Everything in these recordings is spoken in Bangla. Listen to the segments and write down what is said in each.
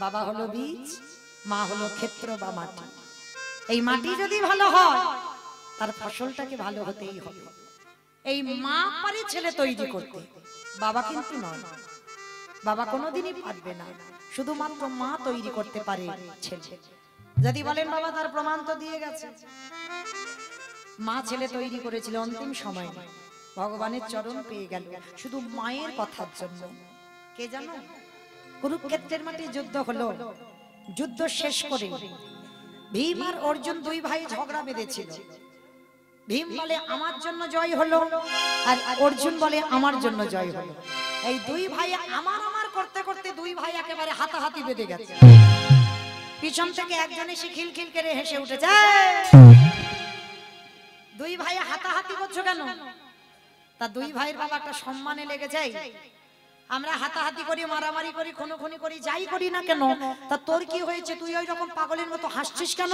বাবা হলো বীজ, মা হলো ক্ষেত্র বা মাটি। এই মাটি যদি ভালো হয় তার ফসলটাকে ভালো হতেই হবে। এই মা পারে ছেলে তৈরি করতে, বাবা কিন্তু নয়। বাবা কোনোদিনই পারবে না, শুধুমাত্র মা তৈরি করতে পারে ছেলে। যদি বলেন বাবা তার প্রমাণ তো দিয়ে গেছে, মা ছেলে তৈরি করেছিল অন্তিম সময়, ভগবানের চরণ পেয়ে গেল শুধু মায়ের কথার জন্য। কে জানো? কুরুক্ষেত্রের মাঠে যুদ্ধ হলো। যুদ্ধ শেষ করে ভীম আর অর্জুন দুই ভাই ঝগড়া বেঁধেছিল। ভীম বলে আমার জন্য জয় হলো, আর অর্জুন বলে আমার জন্য জয় হলো। এই দুই ভাই আমার আমার করতে করতে দুই ভাই একেবারে হাতাহাতি বেঁধে গেছে। পিছন থেকে একজন এসে খিলখিল করে হেসে উঠেছে, দুই ভাই হাতাহাতি করছো কেন? তা দুই ভাইয়ের বাবা একটা সম্মানে লেগে যায়। আমরা হাতাহাতি করি, মারামারি করি, খুনোখুনি করি, যাই করি না কেন, তা তোর কি হয়েছে? তুই ওই রকম পাগলের মতো হাসছিস কেন?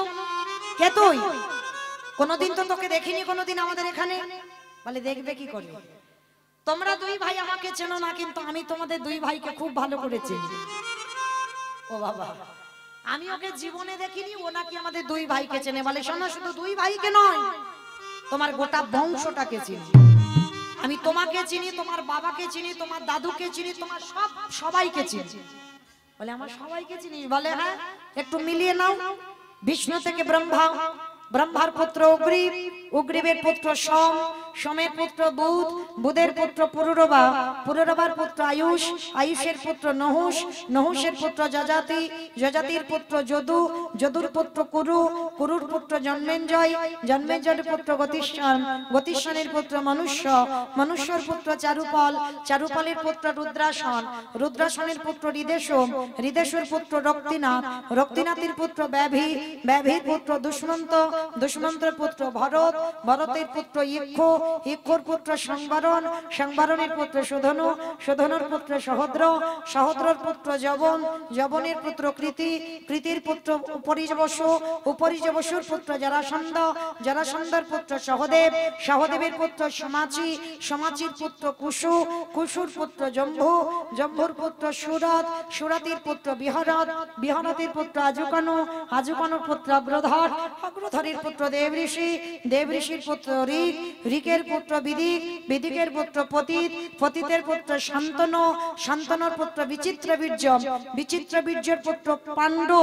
কে তুই? কোনোদিন তো তোকে দেখিনি কোনোদিন আমাদের এখানে। বলে দেখবে কি করে? তোমরা দুই ভাই আমাকে চেনো না, কিন্তু আমি তোমাদের দুই ভাইকে খুব ভালো করে চিনি। ও বাবা, আমি ওকে জীবনে দেখিনি, ও নাকি আমাদের দুই ভাইকে চেনে। বলে শোনো, শুধু দুই ভাইকে নয়, তোমার গোটা বংশটাকে চিনি। আমি তোমাকে চিনি, তোমার বাবাকে চিনি, তোমার দাদুকে চিনি, তোমার সবাইকে চিনি। বলে আমার সবাইকে চিনিস? বলে হ্যাঁ। একটু মিলিয়ে নাও। বিষ্ণু থেকে ব্রহ্মা, ব্রহ্মার পুত্র উগ্রীব, উগ্রীবের পুত্র সোম, সোমের পুত্র বুধ, বুধের পুত্র পুরুরবা, পুরুরবার পুত্র আয়ুষ, আয়ুষের পুত্র নহুষ, নহুষের পুত্র যজাতি, যজাতির পুত্র যদু, যদুর পুত্র কুরু, কুরুর পুত্র জন্মেঞ্জয়, জন্মেঞ্জয়ের পুত্র গতিষ্ঠান, গতিষ্ঠানের পুত্র মনুষ্য, মনুষ্যর পুত্র চারুপাল, চারুপালের পুত্র রুদ্রাসন, রুদ্রাসনের পুত্র হৃদেশম, হৃদেশের পুত্র রক্তিনাথ, রক্তিনাথের পুত্র ব্যাভি, ব্যাভির পুত্র দুষ্মন্ত, দুষ্মন্তের পুত্র ভরত, ভরতের পুত্র ইক্ষু, ইক্ষুর পুত্র সংবরণ, সংবরণের পুত্র সুধনু, সুধনুর পুত্র সহদ্র, সহদ্রর পুত্র যবন, যবনের পুত্র কৃতি, কৃতির পুত্র উপরিজবসু, উপরিজবসুর পুত্র জরাসন্ধ, জরাসন্ধর পুত্র সহদেব, সহদেবের পুত্র সমাচি, সমাচির পুত্র কুশু, কুশুর পুত্র জম্ভু, জম্ভুর পুত্র সুরত, সুরতির পুত্র বিহরত, বিহরতের পুত্র আজুকানু, আজুকানুর পুত্র অগ্রধর, অগ্রধরের পুত্র দেবঋষি, দেবঋষির পুত্র ঋক, ঋকের পুত্র বিদিক, বিদিকের পুত্র পতিত, পতিতের পুত্র শান্তনু, শান্তনুর পুত্র বিচিত্রবীর্য, বিচিত্রবীর্যের পুত্র পাণ্ডু,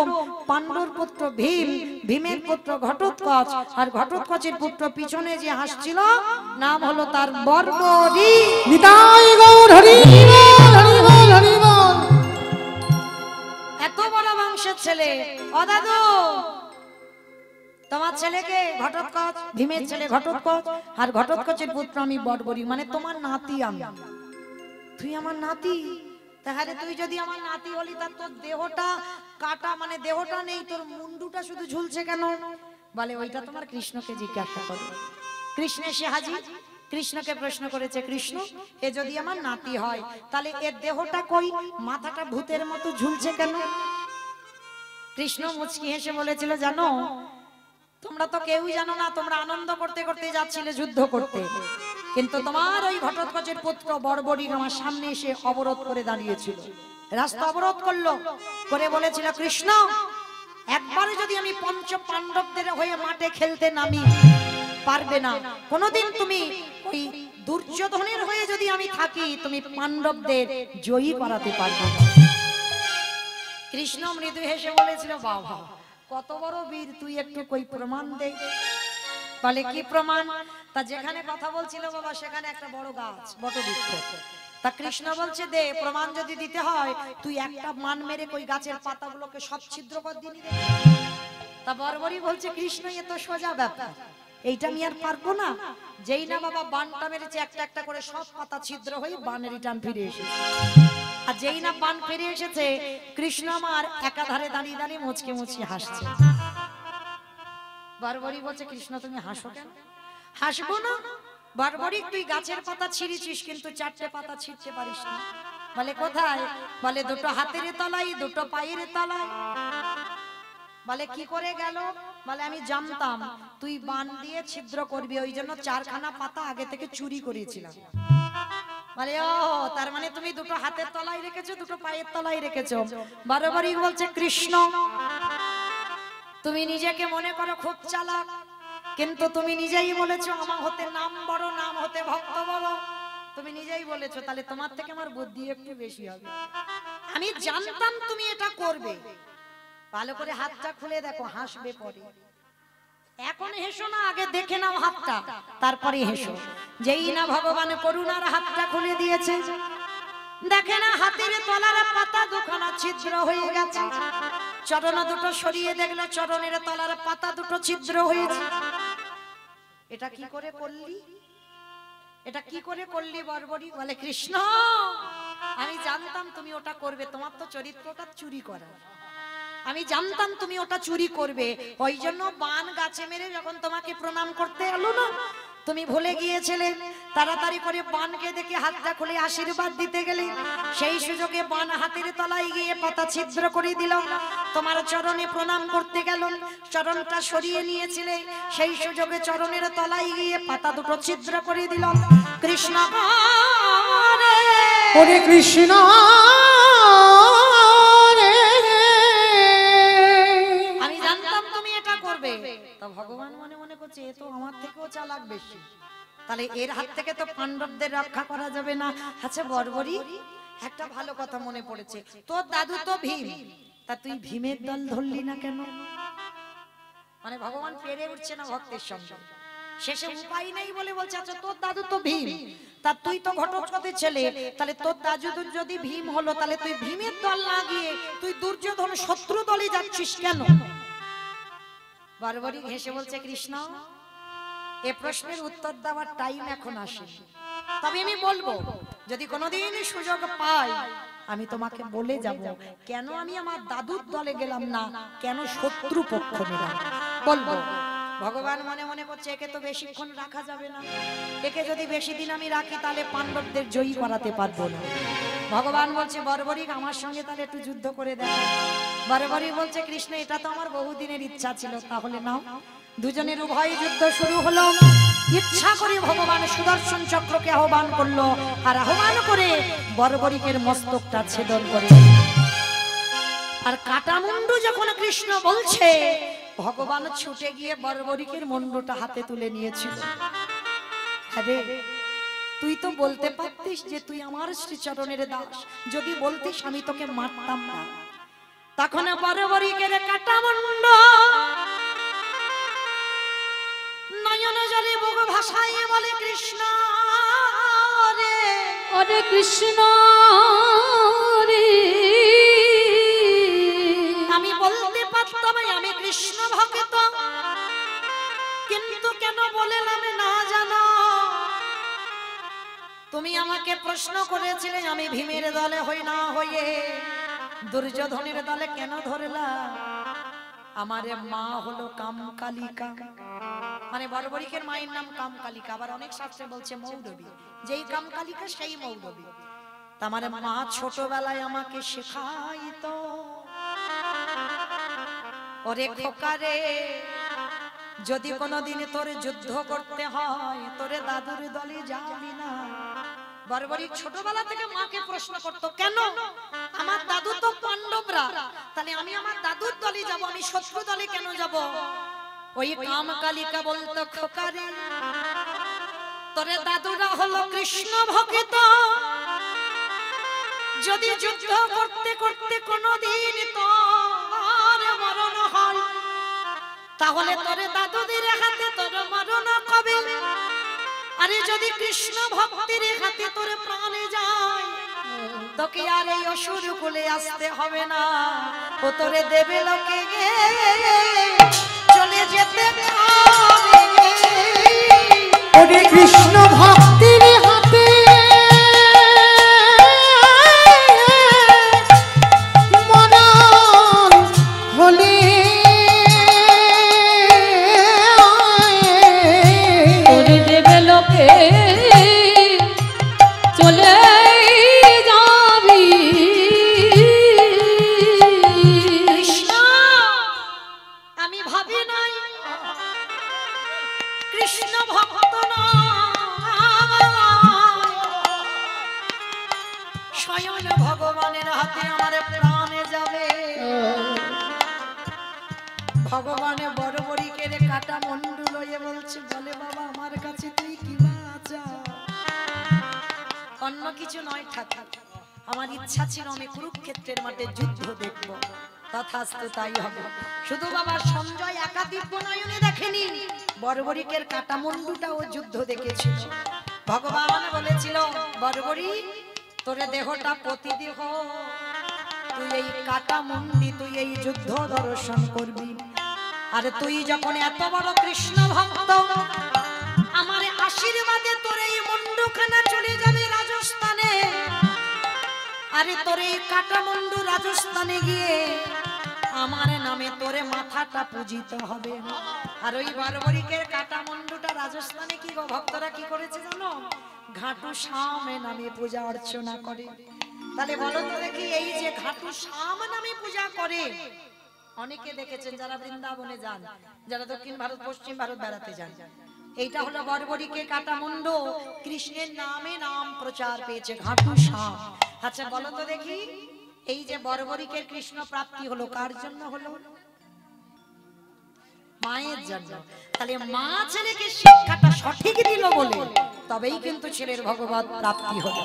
পাণ্ডুর পুত্র ভীম, ভীমের পুত্র ঘটোৎকচ, আর ঘটোৎকচের পুত্র পিছনে যে হাসছিল নাম হলো তার বর্বরী। নিতাই গৌর হরি বল, হরি বল, হরি বল। এত বড় বংশের ছেলে। ও দাদু, তোমার ছেলেকে ঘটোৎকচ, ভীমের ছেলে ঘটোৎকচ, আর ঘটোৎকচের পুত্র আমি বর্বরী, মানে তোমার নাতি আমি। তুই আমার নাতি? তাহলে তুই যদি আমার নাতি হলি, তার তোর দেহটা কাটা, মানে দেহটা নেই, তোর মুন্ডুটা শুধু ঝুলছে কেন? বলে ওইটা তোমার কৃষ্ণকে জিজ্ঞাসা করো। কৃষ্ণ এসে হাজির। কৃষ্ণকে প্রশ্ন করেছে, কৃষ্ণ এ যদি আমার নাতি হয়, তাহলে এর দেহটা কই, মাথাটা ভূতের মতো ঝুলছে কেন? কৃষ্ণ মুচকি হেসে বলেছিল, জানো, তোমরা তো কেউই জানো না, তোমরা আনন্দ করতে করতে যাচ্ছিলে যুদ্ধ করতে, কিন্তু তোমার ওই ঘটোৎকচের পুত্র বর্বরী আমার সামনে এসে অবরোধ করে দাঁড়িয়েছিল, রাস্তা অবরোধ করলো, করে বলেছিল, কৃষ্ণ একবারে যদি আমি পঞ্চ পাণ্ডবদের হয়ে মাঠে খেলতে নামি, পারবে না। কোনোদিন তুমি ওই দুর্যোধনের হয়ে যদি আমি থাকি, তুমি পাণ্ডবদের জয়ী করাতে পারবে না। কৃষ্ণ মৃদু হেসে বলেছিল, বাবা কত বড় বীর তুই, একটু কই প্রমাণ দে। বলে কি প্রমাণ? তা যেখানে কথা বলছিল বাবা, সেখানে একটা বড় গাছ, বটবৃক্ষ। তা কৃষ্ণ বলছে, দে, প্রমাণ যদি দিতে হয় তুই একটা মান মেরে কই গাছের পাতাগুলোকে সব ছিদ্র কর দিনি দে। তা বর্বরী বলছে, কৃষ্ণ এ তো সোজা ব্যাপার, এইটা আমি আর পারবো না। যেই না বাবা বানটা মেরেছে, একটা একটা করে সব পাতা ছিদ্র হয়ে বানের রিটার্ন ফিরে এসেছে। আর যেই না বান ফিরে এসেছে, কৃষ্ণ আমার একাধারে দাঁড়িয়ে দাঁড়িয়ে মুচকে মুচকে হাসছে। বর্বরী বলছে, কৃষ্ণ তুমি হাসো কেন? হাসবো না। বর্বরী তুই গাছের পাতা ছিঁড়েছিস, কিন্তু চারটে পাতা ছিঁড়তে পারিস না। বলে কোথায়? বলে দুটো হাতের তলায়, দুটো পায়ের তলায়। বলে কি করে গেল? বলে আমি জানতাম তুই বান দিয়ে ছিদ্র করবি, ওই জন্য চারখানা পাতা আগে থেকে চুরি করেছিলাম। বলে ও তার মানে তুমি দুটো হাতের তলায় রেখেছো, দুটো পায়ের তলায় রেখেছো। বারবারই বলছে কৃষ্ণ তুমি নিজেকে মনে করো খুব চালাক, কিন্তু তুমি নিজেই বলেছো আমার হতে নাম বড়, নাম হতে ভক্ত বড়। তুমি নিজেই বলেছো, তাহলে তোমার থেকে আমার বুদ্ধি একটু বেশি হবে। আমি জানতাম তুমি এটা করবে। ভালো করে হাতটা খুলে দেখো, হাসবে পরে। এখন হেসো না, আগে দেখে নাও হাতটা, তারপরে হেসো। যেই না ভগবান করুণার হাতটা খুলে দিয়েছে, দেখে না হাতের তলার পাতা দুখানা ছিদ্র হয়ে গেছে। চরণ দুটো সরিয়ে দেখলো চরণের তলার পাতা দুটো ছিদ্র হয়েছে। এটা কি করে করলি, এটা কি করে করলি বর্বরী? বলে কৃষ্ণ আমি জানতাম তুমি ওটা করবে, তোমার তো চরিত্রটা চুরি করা, আমি জানতাম তুমি ওটা চুরি করবে। ওই জন্য বান গাছে মেরে যখন তোমাকে প্রণাম করতে এলো না, তুমি ভুলে গিয়েছিলে। তাড়াতাড়ি করে বানকে দেখে হাতটা খুলে আশীর্বাদ দিতে গেলে, সেই সুযোগে বান হাতের তলায় গিয়ে পাতা ছিদ্র করে দিল। তোমার চরণে প্রণাম করতে গেল, চরণটা সরিয়ে নিয়েছিলে, সেই সুযোগে চরণের তলায় গিয়ে পাতা দুটো ছিদ্র করে দিল। কৃষ্ণ ওরে কৃষ্ণ আমি জানতাম তুমি এটা করবে। তো ভগবান মনে মনে করছে এ তো আমার থেকেও চালাক বেশি, তাহলে এর হাত থেকে তো পাণ্ডবদের রক্ষা করা যাবে না। আচ্ছা বর্বরী একটা ভালো কথা মনে পড়েছে, তোর দাদু তো ভীম, তা তুই ভীমের দল ধরলি না কেন? মানে ভগবান পেরে উঠছে না ভক্তের সঙ্গে, শেষে উপায় নেই বলে বলছে আচ্ছা তোর দাদু তো ভীম, তা তুই তো ঘটোৎকচের ছেলে, তাহলে তোর দাদু যদি ভীম হলো, তাহলে তুই ভীমের দল না গিয়ে তুই দুর্যোধন শত্রু দলে যাচ্ছিস কেন? বর্বরী হেসে বলছে কৃষ্ণ এ প্রশ্নের উত্তর দেওয়ার টাইম এখন আসে, তবে আমি বলবো যদি কোনোদিন সুযোগ পাই আমি তোমাকে বলে যাব কেন আমি আমার দাদুর দলে গেলাম না, কেন শত্রু পক্ষ নিলাম, বলবো। ভগবান মনে মনে করছে একে তো বেশিক্ষণ রাখা যাবে না, একে যদি বেশি দিন আমি রাখি তাহলে পাণ্ডবদের জয়ী করাতে পারবো না। ভগবান বলছে বর্বরী আমার সঙ্গে তাহলে একটু যুদ্ধ করে দেখ। বর্বরী বলছে কৃষ্ণ এটা তো আমার বহুদিনের ইচ্ছা ছিল, তাহলে নাও। দুজনের উভয় যুদ্ধ শুরু হলো। ইচ্ছা করে ভগবান সুদর্শন চক্রকে আহ্বান করলো, আর আহ্বান করে বর্বরীকের মস্তকটা ছেদন করে। আর কাটামুন্ডু যখন কৃষ্ণ বলছে, ভগবান ছুটে গিয়ে বর্বরীকের মুন্ডটা হাতে তুলে নিয়েছিল। আরে তুই তো বলতে পারতিস যে তুই আমার শ্রীচরণের দাস, যদি বলতিস আমি তোকে মারতাম না। তখন বর্বরীকের কাটামুন্ডু নয়ন জলে বুক ভাসাইয়ে বলে কৃষ্ণ রে, ওরে কৃষ্ণ রে, আমি বলতে পারতাম আমি কৃষ্ণ ভক্ত, কিন্তু কেন বললাম না জানো? তুমি আমাকে প্রশ্ন করেছিলে আমি ভীমের দলে হই না হয়ে দুর্যোধনের দলে কেন ধরলা? আমার মা হলো কামকালিকা, মানে বর্বরীকের মায়ের নাম কামকালিকা, আবার অনেক শাস্ত্রে বলছে মৌরবী, যেই কামকালিকা সেই মৌরবী। আমার মা ছোটবেলায় আমাকে শেখাইতো ওরে খোকারে যদি কোনোদিন তোরে যুদ্ধ করতে হয় তোরে দাদুর দলে যাবি না। বর্বরী ছোটবেলা থেকে মাকে প্রশ্ন করতো কেন? আমার দাদু তো পাণ্ডবরা, তাহলে আমি আমার দাদুর দলে যাব, আমি শত্রু দলে কেন যাব? ওই কামকালিকা বলতো খোকারে তোরে দাদুরা হলো কৃষ্ণ ভক্ত, যদি যুদ্ধ করতে করতে কোনোদিন তোর মরণ হয় তাহলে তোরে দাদুদের হাতে তোর মরণ কবে? আরে যদি কৃষ্ণ ভক্তির হাতে তোর প্রাণে যায় তোকে আর এই অসুর কুলে আসতে হবে না, ও তোরে দেবে লোকে গে চলে যেতে হবে। ওরে কৃষ্ণ ভক্তির হাতে মরণ হলে ওরে দেবে লোকে চলে যাবি। কৃষ্ণ আমি ভাবি নাই কৃষ্ণ ভক্ত নয় ভগবানে বড়বড়িকের কাটা মুন্ডু লয়ে বলছে, বলে বাবা আমার কাছে তুই কি বাঁচা, অন্য কিছু নয় ঠাকুর, আমার ইচ্ছা ছিল আমি কুরুক্ষেত্রের মাঠে যুদ্ধ দেখব, তথাস্তু তাই হবে। শুধু বাবা সঞ্জয় একা দিব্য নয়নে দেখেনি, বড়বড়িকের কাটা মুন্ডুটাও যুদ্ধ দেখেছিল। ভগবান বলেছিল, বড়বড়ি তোরে দেহটা প্রতিদেহ, তুই এই কাটা মুন্ডি তুই এই যুদ্ধ দর্শন করবি। আর তুই যখন এত বড় কৃষ্ণ ভক্ত, আমার আশীর্বাদে তোর এই মুন্ডুখানা চলে যাবে রাজস্থানে। আরে তোর এই কাটা মুন্ডু রাজস্থানে গিয়ে আমার নামে তোরে মাথাটা পূজিত হবে। আর ওই বড়বড়িকের কাটা মুন্ডুটা রাজস্থানে কি গো ভক্তরা কি করেছে জানো, ঘাটু শ্যামে নামে পূজা অর্চনা করে। তাহলে বলো তো দেখি, এই যে ঘাটু শ্যাম নামে পূজা করে, অনেকে দেখেছেন যারা বৃন্দাবনে যান, যারা দক্ষিণ ভারত পশ্চিম ভারত বেড়াতে যান, এইটা হলো বড়বড়িকে কাটা মুন্ডু, কৃষ্ণের নামে নাম প্রচার পেয়েছে ঘাটু শ্যাম। আচ্ছা বলো তো দেখি, এই যে বড়বড়িকের কৃষ্ণ প্রাপ্তি হলো কার জন্য হলো? মায়ের জন্য। তাহলে মা ছেলেকে শিক্ষাটা সঠিক দিল বলে তবেই কিন্তু ছেলের ভগবত প্রাপ্তি হলো।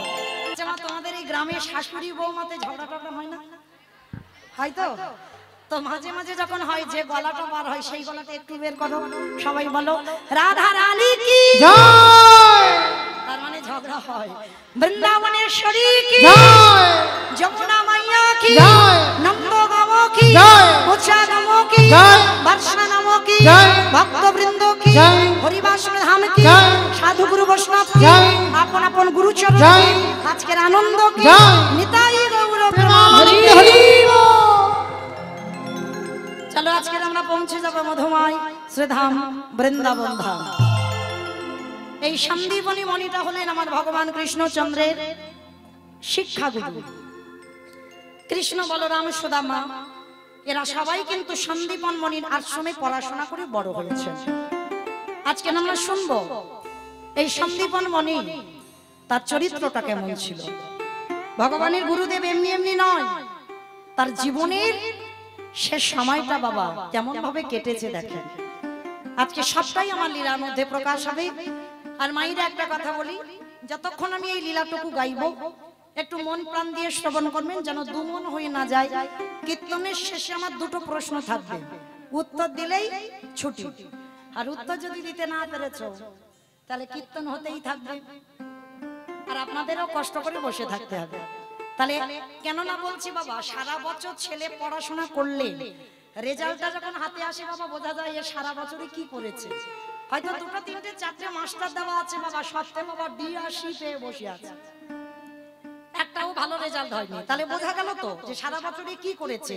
যেমন তোমাদের এই গ্রামে শাশুড়ি বৌমাতে ঝগড়া টগড়া হয় না? হয়তো তো মাঝে মাঝে যখন হয় যে গলাটা বার হয় সেই গলাটা একটু বের করো, সবাই বলো রাধা রানী কি জয়, তার মানে ঝগড়া হয়। বৃন্দাবনেশ্বরী কি জয়, যমুনা মাইয়া কি জয়, নন্দ গামো কি জয়, উৎসা গামো কি জয়, বর্ষা নামো কি জয়, ভক্তবৃন্দ কি জয়, হরিবাস ধাম কি জয়, সাধু গুরু বৈষ্ণব কি জয়, আপন আপন গুরুচরণ জয়, কি আজকের আনন্দ কি জয়, নিতাই গৌর প্রেমানন্দে প্রেমানন্দে। হরি বল। চলো আজকে আমরা পৌঁছে যাব মধুময় শ্রীধাম বৃন্দাবন ধাম। এই সন্দীপনী মণিটা হলেন আমার ভগবান কৃষ্ণচন্দ্রের শিক্ষাগুরু। কৃষ্ণ বলরাম সুদামা এরা সবাই কিন্তু সন্দীপন মণির আশ্রমে পড়াশোনা করে বড় হয়েছেন। আজকে আমরা শুনবো এই সন্দীপন মণি তার চরিত্রটা কেমন ছিল। ভগবানের গুরুদেব এমনি এমনি নয়, তার জীবনের শেষ সময়টা বাবা কেমন ভাবে কেটেছে দেখেন। আজকে সবটাই আমার লীলার মধ্যে প্রকাশ হবে। আর মায়েরা একটা কথা বলি, যতক্ষণ আমি এই লীলাটুকু গাইবো একটু মন প্রাণ দিয়ে শ্রবণ করবেন, যেন দুমন হয়ে না যায়। কীর্তনের শেষে আমার দুটো প্রশ্ন থাকবে, উত্তর দিলেই ছুটি, আর উত্তর যদি দিতে না পেরেছো তাহলে কীর্তন হতেই থাকবে, আর আপনাদেরও কষ্ট করে বসে থাকতে হবে। তাহলে কেন না বলছি বাবা, সারা বছর ছেলে পড়াশোনা করলে রেজাল্টটা যখন হাতে আসে বাবা বোঝা যায় এ সারা বছরে কি করেছে। হয়তো দুটো তিনটে চারটে মাস্টার দেওয়া আছে বাবা, সত্যি বাবা D80 পেয়ে বসে আছে, একটাও ভালো রেজাল্ট হয়নি, তাহলে বোঝা গেল তো যে সারা বছরে কি করেছে।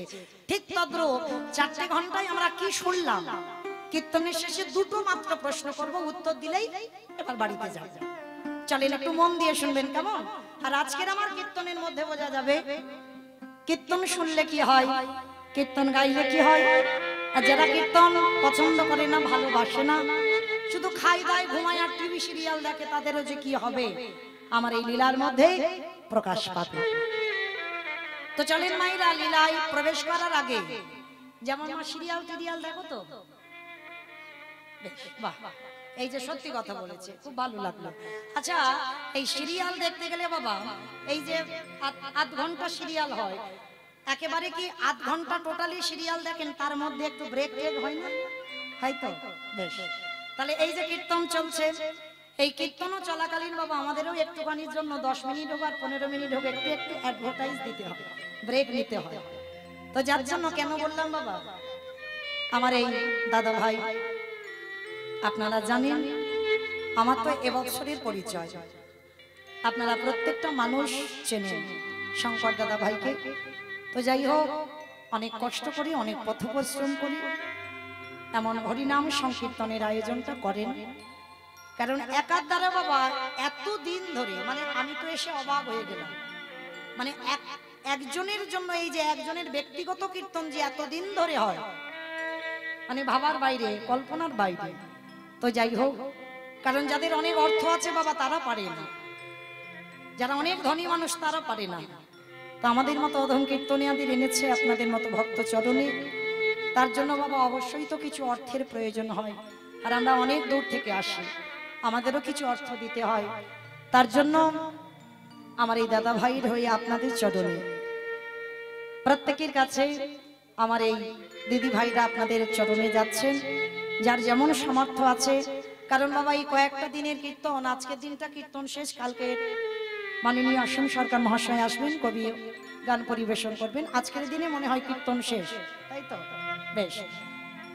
ঠিক তদ্রূপ 4 ঘন্টায় আমরা কি শুনলাম, কীর্তনের শেষে দুটো মাত্র প্রশ্ন করব, উত্তর দিলেই এবার বাড়িতে যাব। চলেন একটু মন দিয়ে শুনবেন কেমন। আর আজকের আমার কীর্তনের মধ্যে বোঝা যাবে কীর্তন শুনলে কি হয়, কীর্তন গাইলে কি হয়। আর যারা কীর্তন পছন্দ করে না, ভালোবাসে না, শুধু খাই দায় ঘুমায় আর টিভি সিরিয়াল দেখে, তাদেরও যে কি হবে আমার এই লীলার মধ্যে প্রকাশ পাবে। তো চলেন মাইরা লীলায় প্রবেশ করার আগে, যেমন সিরিয়াল টিরিয়াল দেখো তো, বাহ এই যে সত্যি কথা বলেছে, খুব ভালো লাগলো। আচ্ছা এই সিরিয়াল দেখতে গেলে বাবা এই যে 8 ঘন্টা সিরিয়াল হয়, একেবারে কি 8 ঘন্টা টোটালি সিরিয়াল দেখেন, তার মধ্যে একটু ব্রেক টেক হয় না? হয়তো বেশ। তাহলে এই যে কীর্তন চলছে, এই কীর্তনও চলাকালীন বাবা আমাদেরও একটুখানির জন্য 10 মিনিট হোক আর 15 মিনিট হোক একটু একটু অ্যাডভার্টাইজ দিতে হবে, ব্রেক নিতে হয়। তো যার জন্য কেন বললাম বাবা, আমার এই দাদা ভাই আপনারা জানেন আমার তো এবছরের পরিচয়, আপনারা প্রত্যেকটা মানুষ চেনেন শঙ্কর দাদা ভাইকে। তো যাই হোক, অনেক কষ্ট করি, অনেক পথ পরিশ্রম করি, এমন হরিনাম সংকীর্তনের আয়োজনটা করেন। কারণ একার দ্বারা বাবা এত দিন ধরে, মানে আমি তো এসে অবাক হয়ে গেলাম, মানে একজনের জন্য এই যে একজনের ব্যক্তিগত কীর্তন যে এতদিন ধরে হয়, মানে ভাবার বাইরে, কল্পনার বাইরে। তো যাই হোক, কারণ যাদের অনেক অর্থ আছে বাবা তারা পারে না, যারা অনেক ধনী মানুষ তারা পারে না। তো আমাদের মতো অধম কীর্তনিয়াদের এনেছে আপনাদের মতো ভক্ত চরণে, তার জন্য বাবা অবশ্যই তো কিছু অর্থের প্রয়োজন হয়, আর আমরা অনেক দূর থেকে আসি, আমাদেরও কিছু অর্থ দিতে হয়। তার জন্য আমার এই দাদা ভাইয়ের হয়ে আপনাদের চরণে প্রত্যেকের কাছে আমার এই দিদি ভাইরা আপনাদের চরণে যাচ্ছেন, যার যেমন সামর্থ্য আছে। কারণ বাবা এই কয়েকটা দিনের কীর্তন, আজকের দিনটা কীর্তন শেষ, কালকে মাননীয় অসম সরকার মহাশয় আসবেন, কবি গান পরিবেশন করবেন। আজকের দিনে মনে হয় কীর্তন শেষ, তাই তো? বেশ,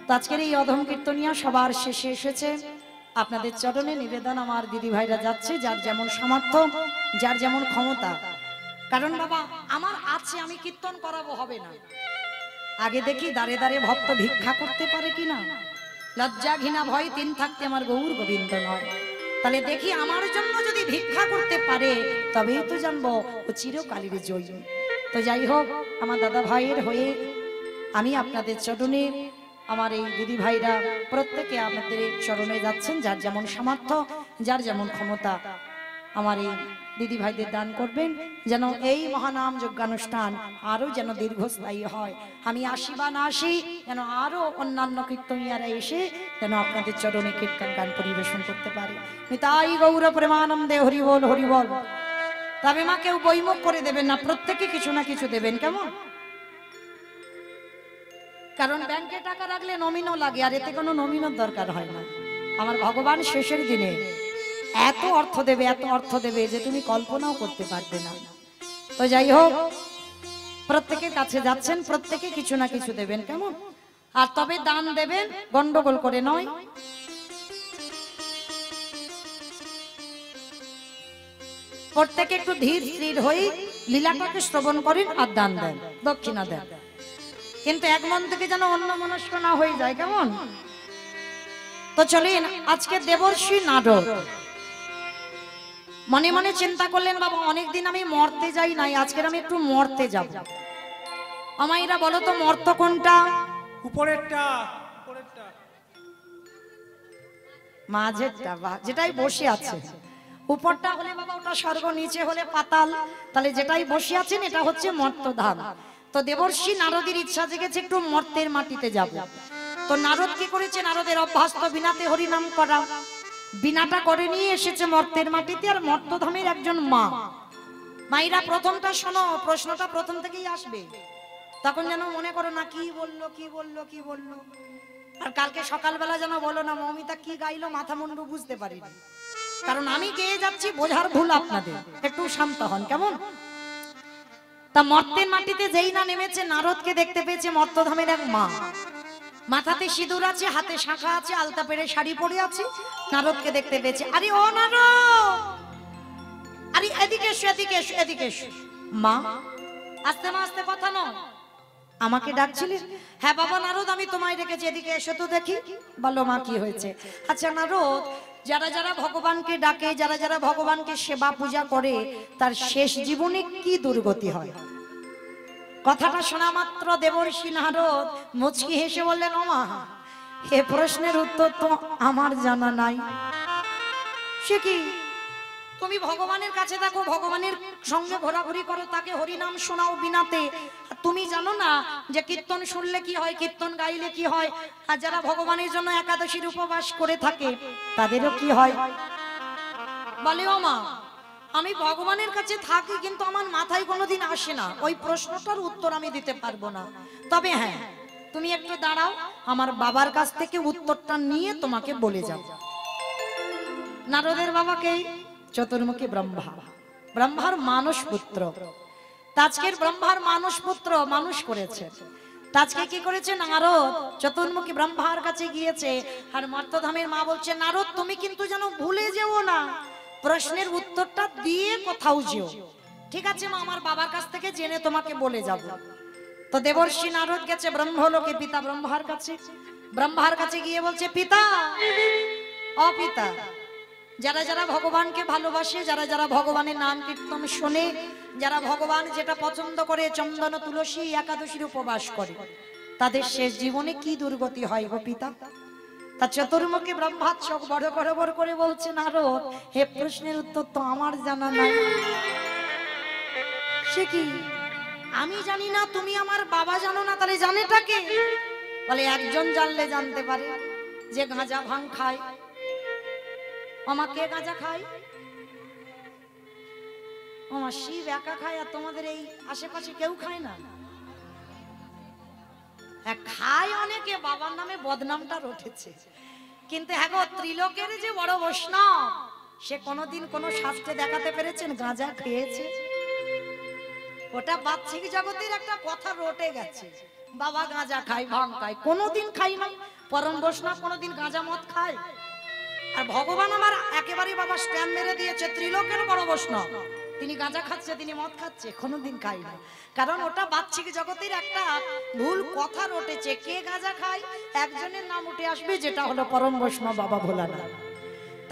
তো আজকের এই অধম কীর্তনিয়া সবার শেষে এসেছে। আপনাদের চরণে নিবেদন, আমার দিদি ভাইরা যাচ্ছে, যার যেমন সামর্থ্য, যার যেমন ক্ষমতা। কারণ বাবা আমার আছে, আমি কীর্তন করাবো হবে না, আগে দেখি দাঁড়ে দাঁড়ে ভক্ত ভিক্ষা করতে পারে কিনা। লজ্জা ঘৃণা ভয় তিন থাকতে আমার গৌর গোবিন্দ নয়। তাহলে দেখি আমার জন্য যদি ভিক্ষা করতে পারে, তবেই তো জানবো ও চিরকালের জয়ী। তো যাই হোক, আমার দাদা ভাইয়ের হয়ে আমি আপনাদের চরণে, আমার এই দিদি ভাইরা প্রত্যেকে আপনাদের চরণে যাচ্ছেন, যার যেমন সামর্থ্য, যার যেমন ক্ষমতা। আমার এই দিদি ভাইদের দান করবেন, যেন এই মহানাম যজ্ঞানুষ্ঠান আরো যেন দীর্ঘস্থায়ী হয়। আমি আসি বা না আসি, যেন আরো অন্যান্য কীর্তনিয়ারা এসে যেন আপনাদের চরণে কীর্তন গান পরিবেশন করতে পারে। নিতাই গৌর প্রেমানন্দে হরি বল হরি বল। তবে মা কেউ বইমুখ করে দেবেন না, প্রত্যেকে কিছু না কিছু দেবেন, কেমন? কারণ ব্যাংকে টাকা রাখলে নমিনও লাগে, আর এতে কোনো নমিনের দরকার হয় না। আমার ভগবান শেষের দিনে এত অর্থ দেবে, এত অর্থ দেবে যে তুমি কল্পনাও করতে পারবে না। তো যাই হোক, প্রত্যেকের কাছে যাচ্ছেন, প্রত্যেকে কিছু না কিছু দেবেন, কেমন? আর তবে দান দেবেন গন্ডগোল করে নয়। প্রত্যেকে একটু ধীর স্থির হয়ে লীলাটাকে শ্রবণ করেন আর দান দেন, দক্ষিণা দেন, কিন্তু এক মন থেকে যেন অন্য মনস্ক না হয়ে যায়, কেমন? তো চলেন, আজকে দেবর্ষি নারদ মনে মনে চিন্তা করলেন, বাবা অনেকদিন আমি মরতে যাই নাই, আজকের আমি একটু মরতে যাব। আমাইরা বলো তো মর্ত কোনটা? উপরেরটা, মাঝেরটা, যেটাই বসে আছে। উপরটা হলে বাবা ওটা স্বর্গ, নিচে হলে পাতাল, তাহলে যেটাই বসে আছেন এটা হচ্ছে মর্তধাম। তো দেবর্ষি নারদের ইচ্ছা জেগেছে একটু মর্তের মাটিতে যাব। তো নারদ কি করেছে? নারদের অভ্যাস তো বিনাতে হরিনাম করা, বিনাটা করে নিয়ে এসেছে মর্তের মাটিতে। আর মর্তধামের একজন মা, মাইরা প্রথমটা শোনো, প্রশ্নটা প্রথম থেকেই আসবে, তখন যেন মনে করো না কি বললো কি বললো কি বললো। আর কালকে সকালবেলা যেন বলো না মৌমিতা কি গাইলো, মাথা মুন্ডু বুঝতে পারিনি, কারণ আমি গেয়ে যাচ্ছি, বোঝার ভুল আপনাদের, একটু শান্ত হন, কেমন? তা মর্তের মাটিতে যেই না নেমেছে, নারদকে দেখতে পেয়েছে মর্তধামের এক মা, মাথাতে সিঁদুর আছে, হাতে শাঁখা আছে, আলতা পেরে শাড়ি পরে আছে। নারদকে দেখতে পেয়েছে, আরে ও নারদ, আরে এদিকে এসো, এদিকে এসো, এদিকে এসো। মা, আস্তে মা, আস্তে কথা নয়, আমাকে ডাকছিলেন? হ্যাঁ বাবা নারদ, আমি তোমায় ডেকেছি, এদিকে এসো তো দেখি। বলো মা কি হয়েছে? আচ্ছা নারদ, যারা যারা ভগবানকে ডাকে, যারা যারা ভগবানকে সেবা পূজা করে, তার শেষ জীবনে কি দুর্গতি হয়? কথাটা শোনা মাত্র দেবর্ষি নারদ মুচকি হেসে বললেন, ও মা, এ প্রশ্নের উত্তর তো আমার জানা নাই। সে কি? তুমি ভগবানের কাছে থাকো, ভগবানের সঙ্গে ঘোরাঘুরি করো, তাকে হরিনাম শোনাও বিনাতে, তুমি জানো না যে কীর্তন শুনলে কি হয়, কীর্তন গাইলে কি হয়? আর যারা ভগবানের জন্য একাদশীর উপবাস করে থাকে তাদেরও কি হয়? বলে ও মা, আমি ভগবানের কাছে থাকি, কিন্তু আমার মাথায় কোনোদিন আসে না, ওই প্রশ্নটার উত্তর আমি দিতে পারবো না। তবে হ্যাঁ, তুমি একটু দাঁড়াও, আমার বাবার কাছ থেকে উত্তরটা নিয়ে তোমাকে বলে যাব। নারদের বাবাকে চতুর্মুখী ব্রহ্মা, ব্রহ্মার মানস পুত্র। আজকের ব্রহ্মার মানস পুত্র মানুষ করেছে। আজকে কি করেছে? নারদ চতুর্মুখী ব্রহ্মার কাছে গিয়েছে, আর মর্তধামের মা বলছে, নারদ তুমি কিন্তু যেন ভুলে যেও না, প্রশ্নের উত্তরটা দিয়ে কোথাও যেও। ঠিক আছে মা, আমার বাবার কাছ থেকে জেনে তোমাকে বলে যাব। তো দেবর্ষি নারদ গেছে ব্রহ্মলোকে পিতা ব্রহ্মার কাছে। ব্রহ্মার কাছে গিয়ে বলছে, পিতা, ও পিতা, যারা যারা ভগবানকে ভালোবাসে, যারা যারা ভগবানের নাম কীর্তন শোনে, যারা ভগবান যেটা পছন্দ করে, চন্দন তুলসী একাদশীর উপবাস করে, তাদের শেষ জীবনে কি দুর্গতি হয় গো পিতা? তা চতুর্মুখী ব্রহ্মা চোখ বড় বড় করে বলছে, নারদ, হে প্রশ্নের উত্তর তো আমার জানা নাই। সে কি? আমি জানি না, তুমি আমার বাবা জানো না, তাহলে জানেটা কে? বলে একজন জানলে জানতে পারে যে গাঁজা ভাং খায়। আমার কে গাঁজা খায়? আমার শিব একা খায়, আর তোমাদের এই আশেপাশে কেউ খায় না? হ্যাঁ খায় অনেকে, বাবার নামে বদনামটা উঠেছে, কিন্তু হ্যাঁ গো ত্রিলোকের যে বড় বৈষ্ণব, সে কোনোদিন কোনো শাস্ত্রে দেখাতে পেরেছেন গাঁজা খেয়েছে? ওটা বাহ্যিক জগতের একটা কথা রটে গেছে, বাবা গাঁজা খায় ভাং খায়, কোনোদিন খাই না। পরম বৈষ্ণব কোনোদিন গাঁজা মদ খায়? আর ভগবান আমার একেবারে বাবা স্ট্যান্ড মেরে দিয়েছে, ত্রিলোকের বড় বৈষ্ণব, তিনি গাঁজা খাচ্ছে, তিনি মদ খাচ্ছে, কোনোদিন খাই না। কারণ ওটা বাহ্যিক জগতের একটা ভুল কথা রটেছে। কে গাঁজা খায়? একজনের নাম উঠে আসবে, যেটা হলো পরম বৈষ্ণব বাবা ভোলানাথ।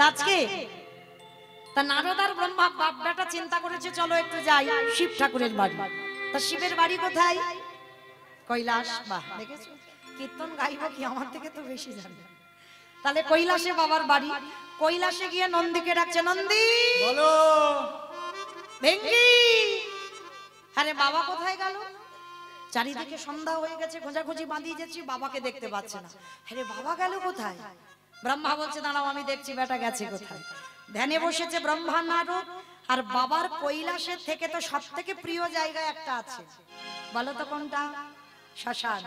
আজকে তা নারদার ব্রহ্মা বাপ বেটা চিন্তা করেছে চলো একটু যাই শিব ঠাকুরের বাড়ি। তা শিবের বাড়ি কোথায়? কৈলাস। বাহ, দেখেছো কীর্তন গাইব কি আমার থেকে তো বেশি জানে। তাহলে কৈলাসে বাবার বাড়ি। কৈলাসে গিয়ে নন্দীকে ডাকছে, নন্দী বলো। ভেঙ্গি। আরে বাবা কোথায় গেল? চারিদিকে সন্ধ্যা হয়ে গেছে, খোঁজাখুঁজি বাঁধিয়ে যাচ্ছি, বাবাকে দেখতে পাচ্ছে না। আরে বাবা গেল কোথায়? ব্রহ্মা বলছে দাঁড়াও আমি দেখছি বেটা গেছে কোথায়। ধ্যানে বসেছে ব্রহ্মা নারদ। আর বাবার কৈলাসের থেকে তো সব থেকে প্রিয় জায়গা একটা আছে, বলো তো কোনটা? শ্মশান।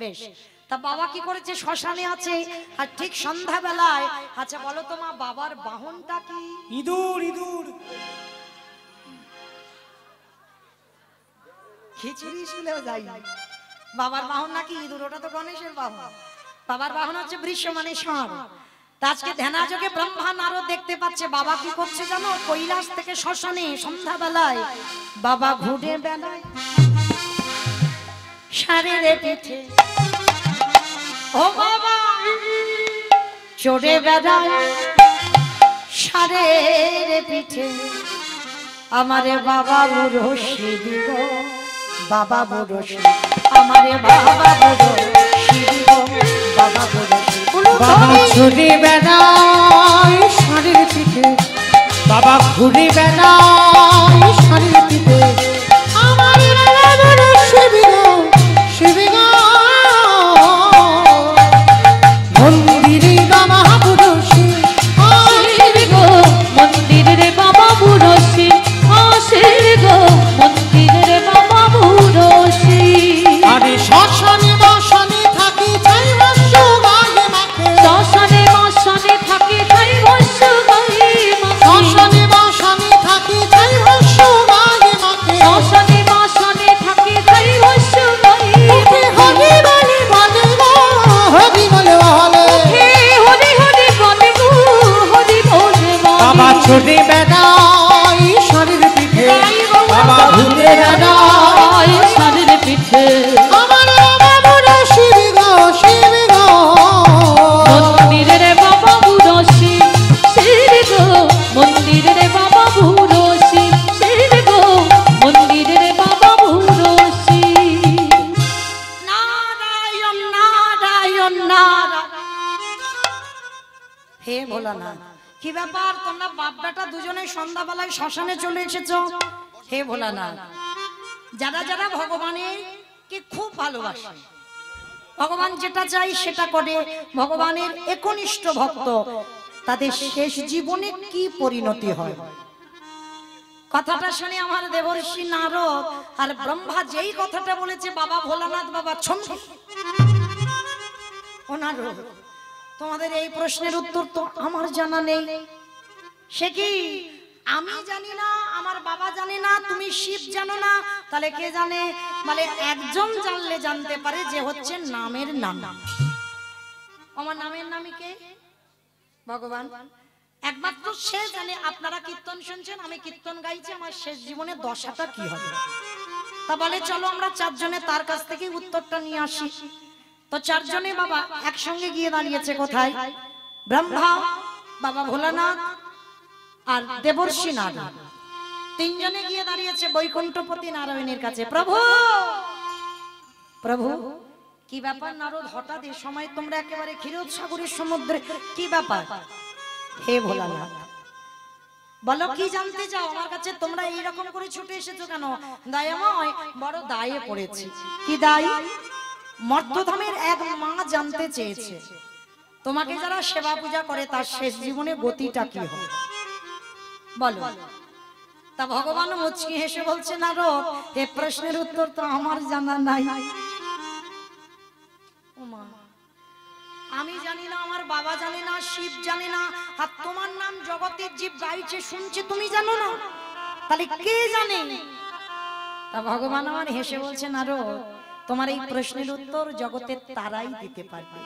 বেশ, তা বাবা কি করেছে? শ্মশানে আছে। আর ঠিক সন্ধ্যা বেলায়, আচ্ছা বলো তো মা, বাবার বাহনটা কি? ইঁদুর ইঁদুর। খিচুড়ি শুনেও যাই, বাবার বাহন নাকি ইঁদুর? ওটা তো গণেশের বাহন। বাবার বাহন হচ্ছে বৃষ মানে ষাঁড়। আজকে ধ্যানাযোগে ব্রহ্মা নারদ দেখতে পাচ্ছে বাবা কি করছে জানো? কৈলাস থেকে শ্মশানে সন্ধ্যা বেলায় বাবা ঘুরে বেড়ায় ষাঁড়ের পিঠে। ও বাবা চড়ে বেড়ায় ষাঁড়ের পিঠে। আমারে বাবা বুড়ো শিব গো, বাবা বুড়ো শিব, আমারে বাবা বুড়ো শিব গো, বাবা বুড়ো শিব। বাবা চড়ে বেড়ায় ষাঁড়ের পিঠে, বাবা ঘুরে বেড়ায় ষাঁড়ের পিঠে। আমার বাবা বড় শিব গো, শিব গো। মন্দিরে বাবা বুড়ো শিব, শিব গো মন্দিরে বাবা বুড়ো শিব, শিব গো মন্দিরে বাবা বুড়ো শিব। আরে শ্মশানে বসানে থাকি চাই বর্ষ গায়ে মাখে। শ্মশানে মশানে থাকে তাই বর্ষ গায়ে মাখে। শ্মশানে বসানে থাকি চাই বর্ষ গায়ে মাখে। শ্মশানে মশানে থাকে তাই বর্ষ গায়ে মুখে হরি বলে বলে গো, হরি বলে বলে। হে হরি হরি বলে গো, হরি বলে বাবা বলে। চড়ে বেড়ায় ষাঁড়ের পিঠে, বাবা ঘুরে বেড়ায়। ষাঁড়ের পিঠে। আমার বাবা বুড়ো শিব গো, শিব গো। মন্দিরে বাবা বুড়ো শিব, শিব গো মন্দিরে বাবা বুড়ো শিব, শিব গো মন্দিরে বাবা বুড়ো শিব। নারায়ণ নারায়ণ নারায়ণ। হে ভোলানাথ, কি ব্যাপার তোমরা বাপ বেটা দুজনে সন্ধ্যাবেলায় শ্মশানে চলে এসেছো? হে ভোলানাথ, যারা যারা ভগবানের কে খুব ভালোবাসে, ভগবান যেটা চাই সেটা করে, ভগবানের একনিষ্ঠ ভক্ত, তাদের শেষ জীবনে কি পরিণতি হয়? কথাটা শুনে আমার দেবর্ষি নারদ আর ব্রহ্মা যেই কথাটা বলেছে, বাবা ভোলানাথ বাবা ছমকে। ও নারদ, তোমাদের এই প্রশ্নের উত্তর তো আমার জানা নেই। সে কি? আমি জানি না, আমার বাবা জানে না, তুমি শিব জানো না, তাহলে কে জানে? মানে একজন জানলে জানতে পারে, যে হচ্ছে নামের নাম। আমার নামের নামই কে? ভগবান। একমাত্র সে জানে। আপনারা কীর্তন শুনছেন, আমি কীর্তন গাইছি, আমার শেষ জীবনে দশাটা কি হবে। তা বলে চলো আমরা চারজনে তার কাছ থেকে উত্তরটা নিয়ে আসি। তো চারজনে বাবা একসঙ্গে গিয়ে দাঁড়িয়েছে কোথায়? ব্রহ্মা, বাবা ভোলানাথ আর দেবর্ষি নারদ, তিনজনে গিয়ে দাঁড়িয়েছে বৈকুণ্ঠপতি নারায়ণের কাছে। প্রভু প্রভু, কি ব্যাপার নারদ, হঠাৎ এই সময় তোমরা একেবারে ক্ষীরসাগরের সমুদ্রে, কি ব্যাপার? হে ভোলানাথ, বলো কি জানতে চাও আমার কাছে? তোমরা এইরকম করে ছুটে এসেছো কেন? দয়াময়, বড় দায়ে পড়েছি। কি দায়? মর্তধামের এক মা জানতে চেয়েছে তোমাকে যারা সেবা পূজা করে তার শেষ জীবনে গতিটা কি হবে বলো। তা ভগবান মুচকি হেসে বলছে নারদ, এ প্রশ্নের উত্তর তো আমার জানা নাই। ওমা, আমি জানি না, আমার বাবা জানে না, শিব জানে না, আর তোমার নাম জগতের জীব গাইছে শুনছে, তুমি জানো না, তাহলে কে জানে? তা ভগবান আমার হেসে বলছে নারদ, তোমার এই প্রশ্নের উত্তর জগতের তারাই দিতে পারবে।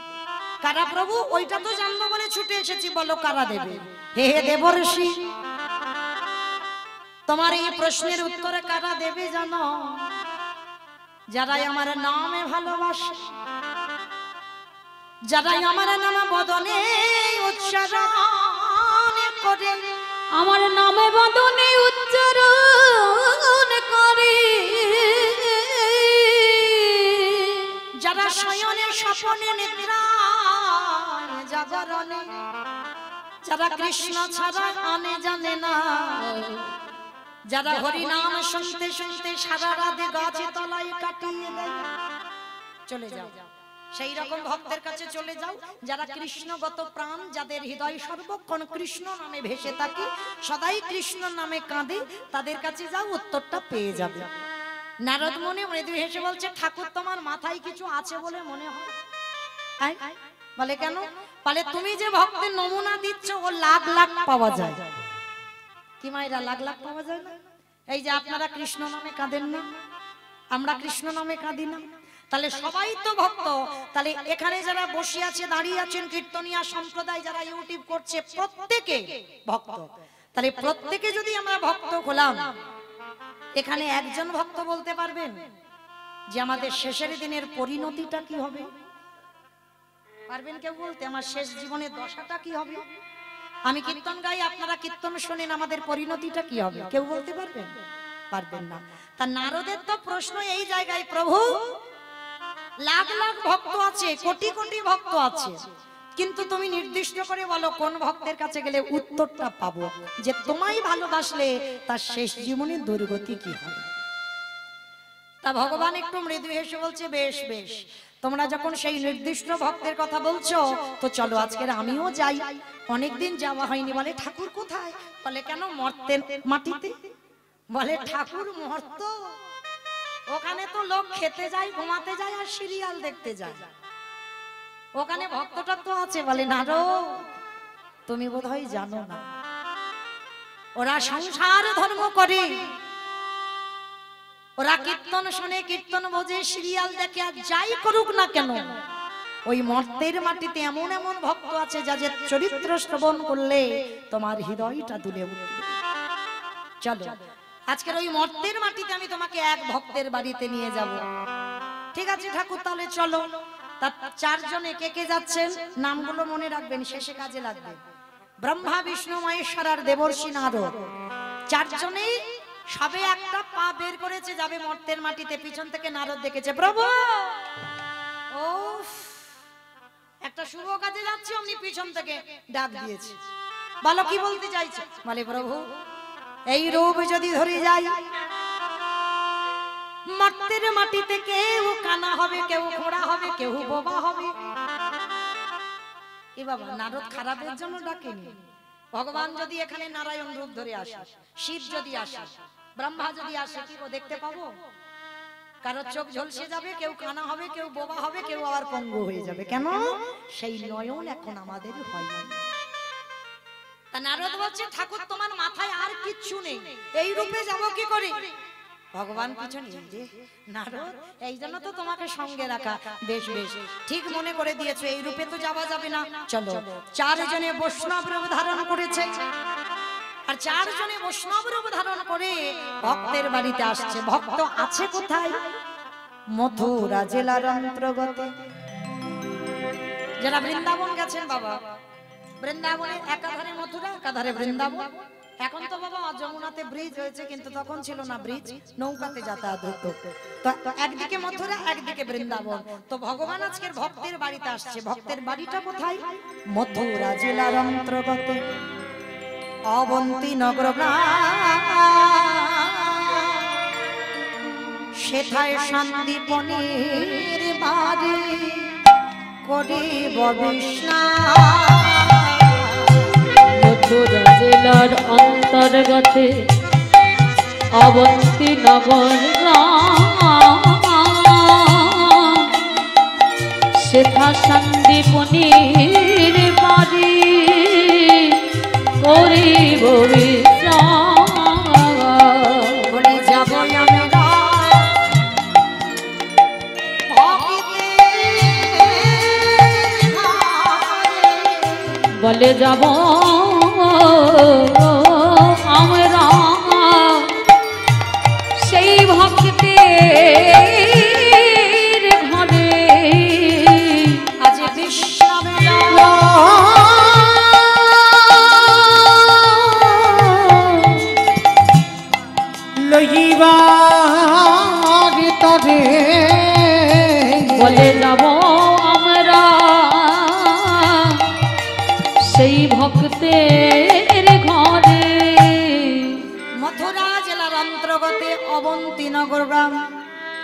কারা প্রভু? ওইটা তো জানবো বলে ছুটে এসেছি, বলো কারা দেবে? হে হে দেবর্ষি, তোমার এই প্রশ্নের উত্তরে কারা দেবে জানো? যারাই আমার নামে ভালোবাসে, যারাই আমার নাম বদনে উচ্চারণ করে, আমার নামে বদনে উচ্চারণ করে, যারা শয়নে স্বপনে নিদ্রায় জাগরণে, যারা কৃষ্ণ ছাড়া আনে জানে না, যারা হরি নাম শুনতে শুনতে সারা রাত গাছে তলায় কাটিয়ে দেয়, চলে যাও সেই রকম ভক্তের কাছে চলে যাও, যারা কৃষ্ণগত প্রাণ, যাদের হৃদয় সর্বক্ষণ কৃষ্ণ নামে ভেসে থাকে, সদাই কৃষ্ণ নামে কাঁদে, তাদের কাছে যাও, উত্তরটা পেয়ে যাবে। নারদ মনে মৃদু হেসে বলছে, ঠাকুর তোমার মাথায় কিছু আছে বলে মনে হয়। বলে কেন? বলে তুমি যে ভক্তের নমুনা দিচ্ছ ও লাখ লাখ পাওয়া যায়। কি মায়েরা, লাখ লাখ পাওয়া যায় না? এই যে আপনারা কৃষ্ণ নামে কাঁদেন না, আমরা কৃষ্ণ নামে কাঁদি না, তাহলে সবাই তো ভক্ত। তাহলে এখানে যারা বসে আছে, দাঁড়িয়ে আছেন, কীর্তনিয়া সম্প্রদায় যারা ইউটিউব করছে, প্রত্যেকে ভক্ত। তাহলে প্রত্যেকে যদি আমরা ভক্ত হলাম, এখানে একজন ভক্ত বলতে পারবেন যে আমাদের শেষের দিনের পরিণতিটা কি হবে? পারবেন কেউ বলতে? আমার শেষ জীবনের দশাটা কি হবে? আমি কীর্তন গাই, আপনারা কীর্তন শোনেন, আমাদের পরিণতিটা কি হবে? কেউ বলতে পারবেন? পারবেন না। তা নারদের তো প্রশ্ন এই জায়গায়, প্রভু লাখ লাখ ভক্ত আছে, কোটি কোটি ভক্ত আছে, কিন্তু তুমি নির্দিষ্ট করে বলো কোন ভক্তের কাছে গেলে উত্তরটা পাবো যে তোমায় ভালোবাসলে তার শেষ জীবনের দুর্গতি কি হবে? তা ভগবান একটু মৃদু হেসে বলছে, বেশ বেশ, তোমরা যখন সেই নির্দিষ্ট ভক্তের কথা বলছো, তো চলো আজকের আমিও যাই, অনেকদিন যাওয়া হয়নি। বলে ঠাকুর কোথায়? বলে কেন? মর্তের মাটিতে। বলে ঠাকুর মর্ত? ওখানে তো লোক খেতে যায়, ঘুমাতে যায়, আর সিরিয়াল দেখতে যায়, ওখানে ভক্তটা তো আছে। বলে না রো, তুমি বোধহয় জানো না, ওরা সংসার ধর্ম করে, ওরা কীর্তন শুনে, কীর্তন বোঝে, সিরিয়াল দেখে, আর যাই করুক না কেন, ওই মর্তের মাটিতে এমন এমন ভক্ত আছে যাদের চরিত্র শ্রবণ করলে তোমার হৃদয়টা দুলে উঠবে। চলো আজকের ওই মর্তের মাটিতে আমি তোমাকে এক ভক্তের বাড়িতে নিয়ে যাব। ঠিক আছে ঠাকুর, তাহলে চলো। তার চারজনে কে কে যাচ্ছেন নামগুলো মনে রাখবেন, শেষে কাজে লাগবে। ব্রহ্মা, বিষ্ণু, মহেশ্বর আর দেবর্ষি নারদ, চারজনেই সবে একটা পা বের করেছে, যাবে মর্তের মাটিতে। পিছন থেকে নারদ দেখেছে, প্রভু ও একটা শুভ কাজে যাচ্ছে, অমনি পিছন থেকে ডাক দিয়েছে। বলো কি বলতে চাইছে? বলে প্রভু এই রূপ যদি ধরে যাই, মর্তের মাটিতে কেউ কানা হবে, কেউ ঘোড়া হবে, কেউ বোবা হবে। এ বাবা, নারদ খারাপের জন্য ডাকেনি। ভগবান যদি এখানে নারায়ণ রূপ ধরে আসে, শিব যদি আসে, ব্রহ্মা যদি আসে, কি ও দেখতে পাবো? কারো চোখ ঝলসে যাবে, কেউ কানা হবে, কেউ বোবা হবে, কেউ আবার পঙ্গু হয়ে যাবে। কেন? সেই নয়ন এখন আমাদের হয়নি। তা নারদ বলছে, ঠাকুর তোমার মাথায় আর কিচ্ছু নেই, এই রূপে যাব কি করে? ভগবান পিছনে, নারদ এই জন্য তো তোমাকে সঙ্গে রাখা। বেশ বেশ, ঠিক মনে করে দিয়েছো, এই রূপে তো যাওয়া যাবে না। চলো, চারজনে বৈষ্ণব রূপ ধারণ করেছে, আর চারজনে বৈষ্ণব রূপ ধারণ করে ভক্তের বাড়িতে আসছে। ভক্ত আছে কোথায়? মথুরা জেলার অন্তর্গত। যারা বৃন্দাবন গেছেন বাবা, বৃন্দাবনে একাধারে মথুরা, একাধারে বৃন্দাবন। এখন তো বাবা যমুনাতে ব্রিজ হয়েছে, কিন্তু তখন ছিল না ব্রিজ, নৌকাতে যাতায়াত হতো। তো একদিকে মথুরা, একদিকে বৃন্দাবন। তো ভগবান আজকের ভক্তের বাড়িতে আসছে। ভক্তের বাড়িটা কোথায়? মথুরা জেলার অন্তর্গত অবন্তী নগর সেথায় সন্দীপনের পারে করিব বিস্নান। মথুরা জেলার অন্তর্গতে অবন্তী নগর সেথা সন্দীপনীর বাড়ি করিব বিশ্রাম। বলে যাব আমি বলে যাব আমরা সেই ভক্তের ঘরে আজ বিশ্রাম লইবার তরে বলে যাব আমরা সেই ভক্তের ঘরে। মথুরা জেলার অন্তর্গতে অবন্তী নগর গ্রাম।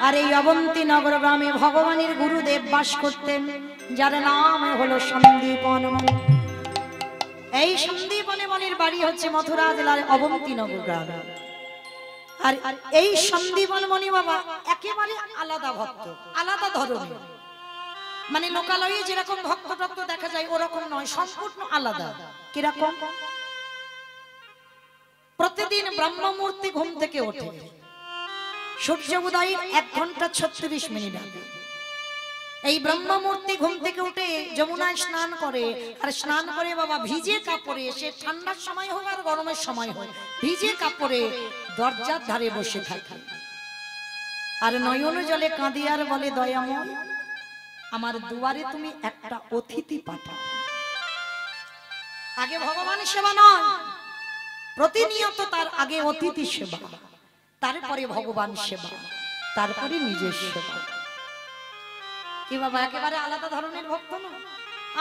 আর এই অবন্তী নগর গ্রামে ভগবানের গুরুদেব বাস করতেন, যার নাম হলো সন্দীপন মণি। এই সন্দীপন মণির বাড়ি হচ্ছে মথুরা জেলার অবন্তী নগর গ্রাম। আর এই সন্দীপন মণি বাবা একেবারে আলাদা ভক্ত, আলাদা ধরনের। মানে লোকালয়ে যেরকম ভক্ত টক্ত দেখা যায় ওরকম নয়, সম্পূর্ণ আলাদা। কিরকম? প্রতিদিন ব্রহ্ম মুহূর্তে ঘুম থেকে ওঠে, সূর্য উদয়ের 1 ঘন্টা 36 মিনিট আগে এই ব্রহ্ম মুহূর্তে ঘুম থেকে উঠে যমুনায় স্নান করে। আর স্নান করে বাবা ভিজে কাপড়ে, সে ঠান্ডার সময় হোক আর গরমের সময় হোক, ভিজে কাপড়ে দরজার ধারে বসে থাকে। আর নয়ন জলে কাঁদে আর বলে, দয়াময় আমার দুয়ারে তুমি একটা অতিথি পাঠাও। আগে ভগবান সেবা নয়, প্রতিনিয়ত তার আগে অতিথি সেবা, তারপরে ভগবান সেবা, তারপরে নিজের সেবা। কি বাবা একেবারে আলাদা ধরনের ভক্ত না?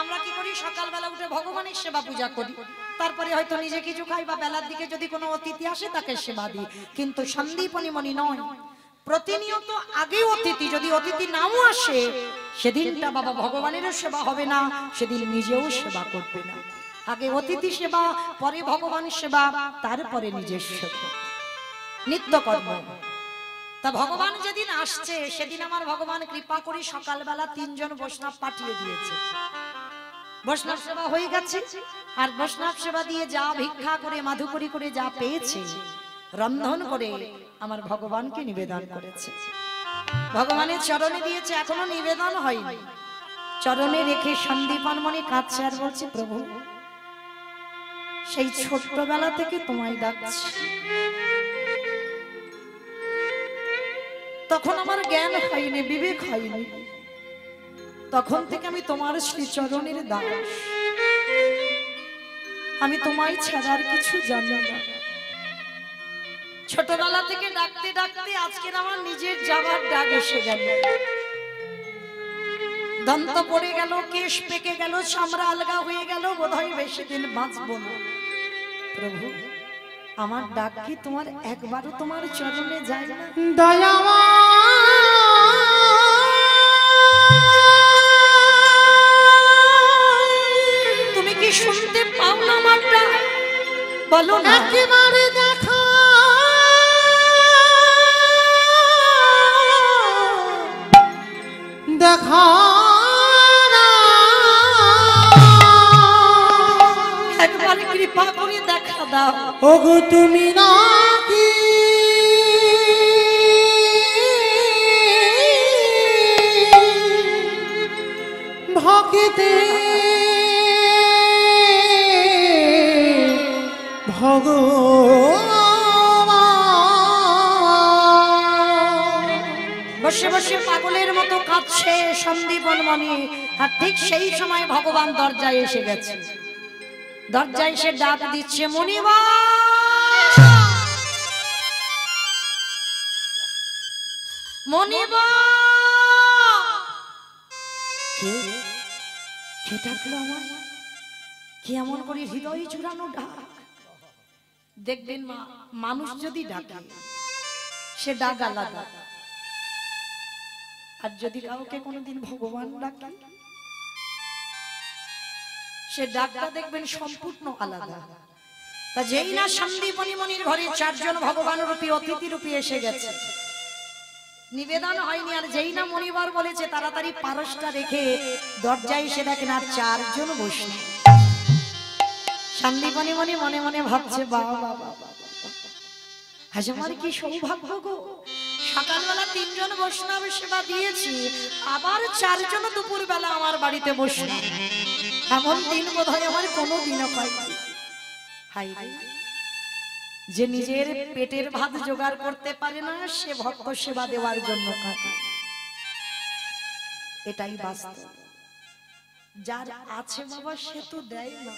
আমরা কি করি, সকালবেলা উঠে ভগবানের সেবা পূজা করি, তারপরে হয়তো নিজে কিছু খাই, বা বেলার দিকে যদি কোনো অতিথি আসে তাকে সেবা দিই। কিন্তু সন্দীপনী মণি নয়, প্রতিনিয়ত আগে অতিথি, যদি অতিথি নাও আসে সেদিনটা বাবা ভগবানেরও সেবা হবে না, সেদিন নিজেও সেবা করবে না। আগে অতিথি সেবা, পরে ভগবান সেবা, তারপরে নিজের সেবা, নিত্য কর্ম। তা ভগবান যেদিন আসছে সেদিন আমার ভগবান কৃপা করে সকালবেলা 3 জন বৈষ্ণব পাঠিয়ে দিয়েছে। বৈষ্ণব সেবা হয়ে গেছে, আর বৈষ্ণব সেবা দিয়ে যা ভিক্ষা করে মাধুকরী করে যা পেয়েছে রন্ধন করে আমার ভগবানকে নিবেদন করেছে। ভগবানের চরণে দিয়েছে, এখনো নিবেদন হয়নি। চরণে রেখে সন্দীপন মণি কাঁদছে আর বলছে, প্রভু সেই ছোট্টবেলা থেকে তোমায় ডাকছি, তখন আমার জ্ঞান হয়নি, বিবেক হয়নি, তখন থেকে আমি তোমার শ্রী চরণের দাস, আমি তোমায় ছাড়া আর কিছু জানি না। ছোটবেলা থেকে ডাকতে ডাকতে আজকের আমার নিজের যাবার ডাক এসে গেল। দন্ত পড়ে গেল, কেশ পেকে গেল, চামড়া আলগা হয়ে গেল, বোধহয় বেশি দিন বাঁচবো না। প্রভু আমার ডাক কি তোমার একবারও তোমার চরণে যায় না? তুমি কি শুনতে পাও না আমার ডাক? বলো না। একেবারে দেখা দেখা একবার কৃপা করে দেখা দাও। ওগো তুমি নাকি ভক্তে ভগবান। বসে বসে পাগলের মতো কাঁদছে সন্দীপন মণি। আর ঠিক সেই সময় ভগবান দরজায় এসে গেছে। দরজায় এসে ডাক দিচ্ছে, মণিবা মণিবা। কে কে ডাকলো আমার? কি এমন করে হৃদয় জুড়ানো ডাক? দেখবেন মা, মানুষ যদি ডাকে সে ডাক আলাদা, আর যদি কাউকে কোনোদিন ভগবান ডাকে, সে ডাকটা দেখবেন সম্পূর্ণ আলাদা। তা যেই না সন্দীপনী মনির ঘরে চারজন ভগবান রূপী অতিথি রূপী এসে গেছে, নিবেদন হয়নি, আর যেই না মনিবার বলেছে তাড়াতাড়ি পারসটা রেখে দরজায় এসে দেখেন আর চারজন বসে। সন্দীপনী মনি মনে মনে ভাবছে, বাবা বাবা আজ আমার কি সৌভাগ্য গো, সকালবেলা তিনজন বৈষ্ণব সেবা দিয়েছি, আবার চারজন দুপুর বেলা আমার বাড়িতে বসলো। এমন দিন বোধহয় আমার কোনো দিনও হয়নি। হাই যে নিজের পেটের ভাত জোগাড় করতে পারে না, সে ভক্ত সেবা দেওয়ার জন্য কাঁদে। এটাই বাস্তব। যার আছে বাবা সে তো দেয় না,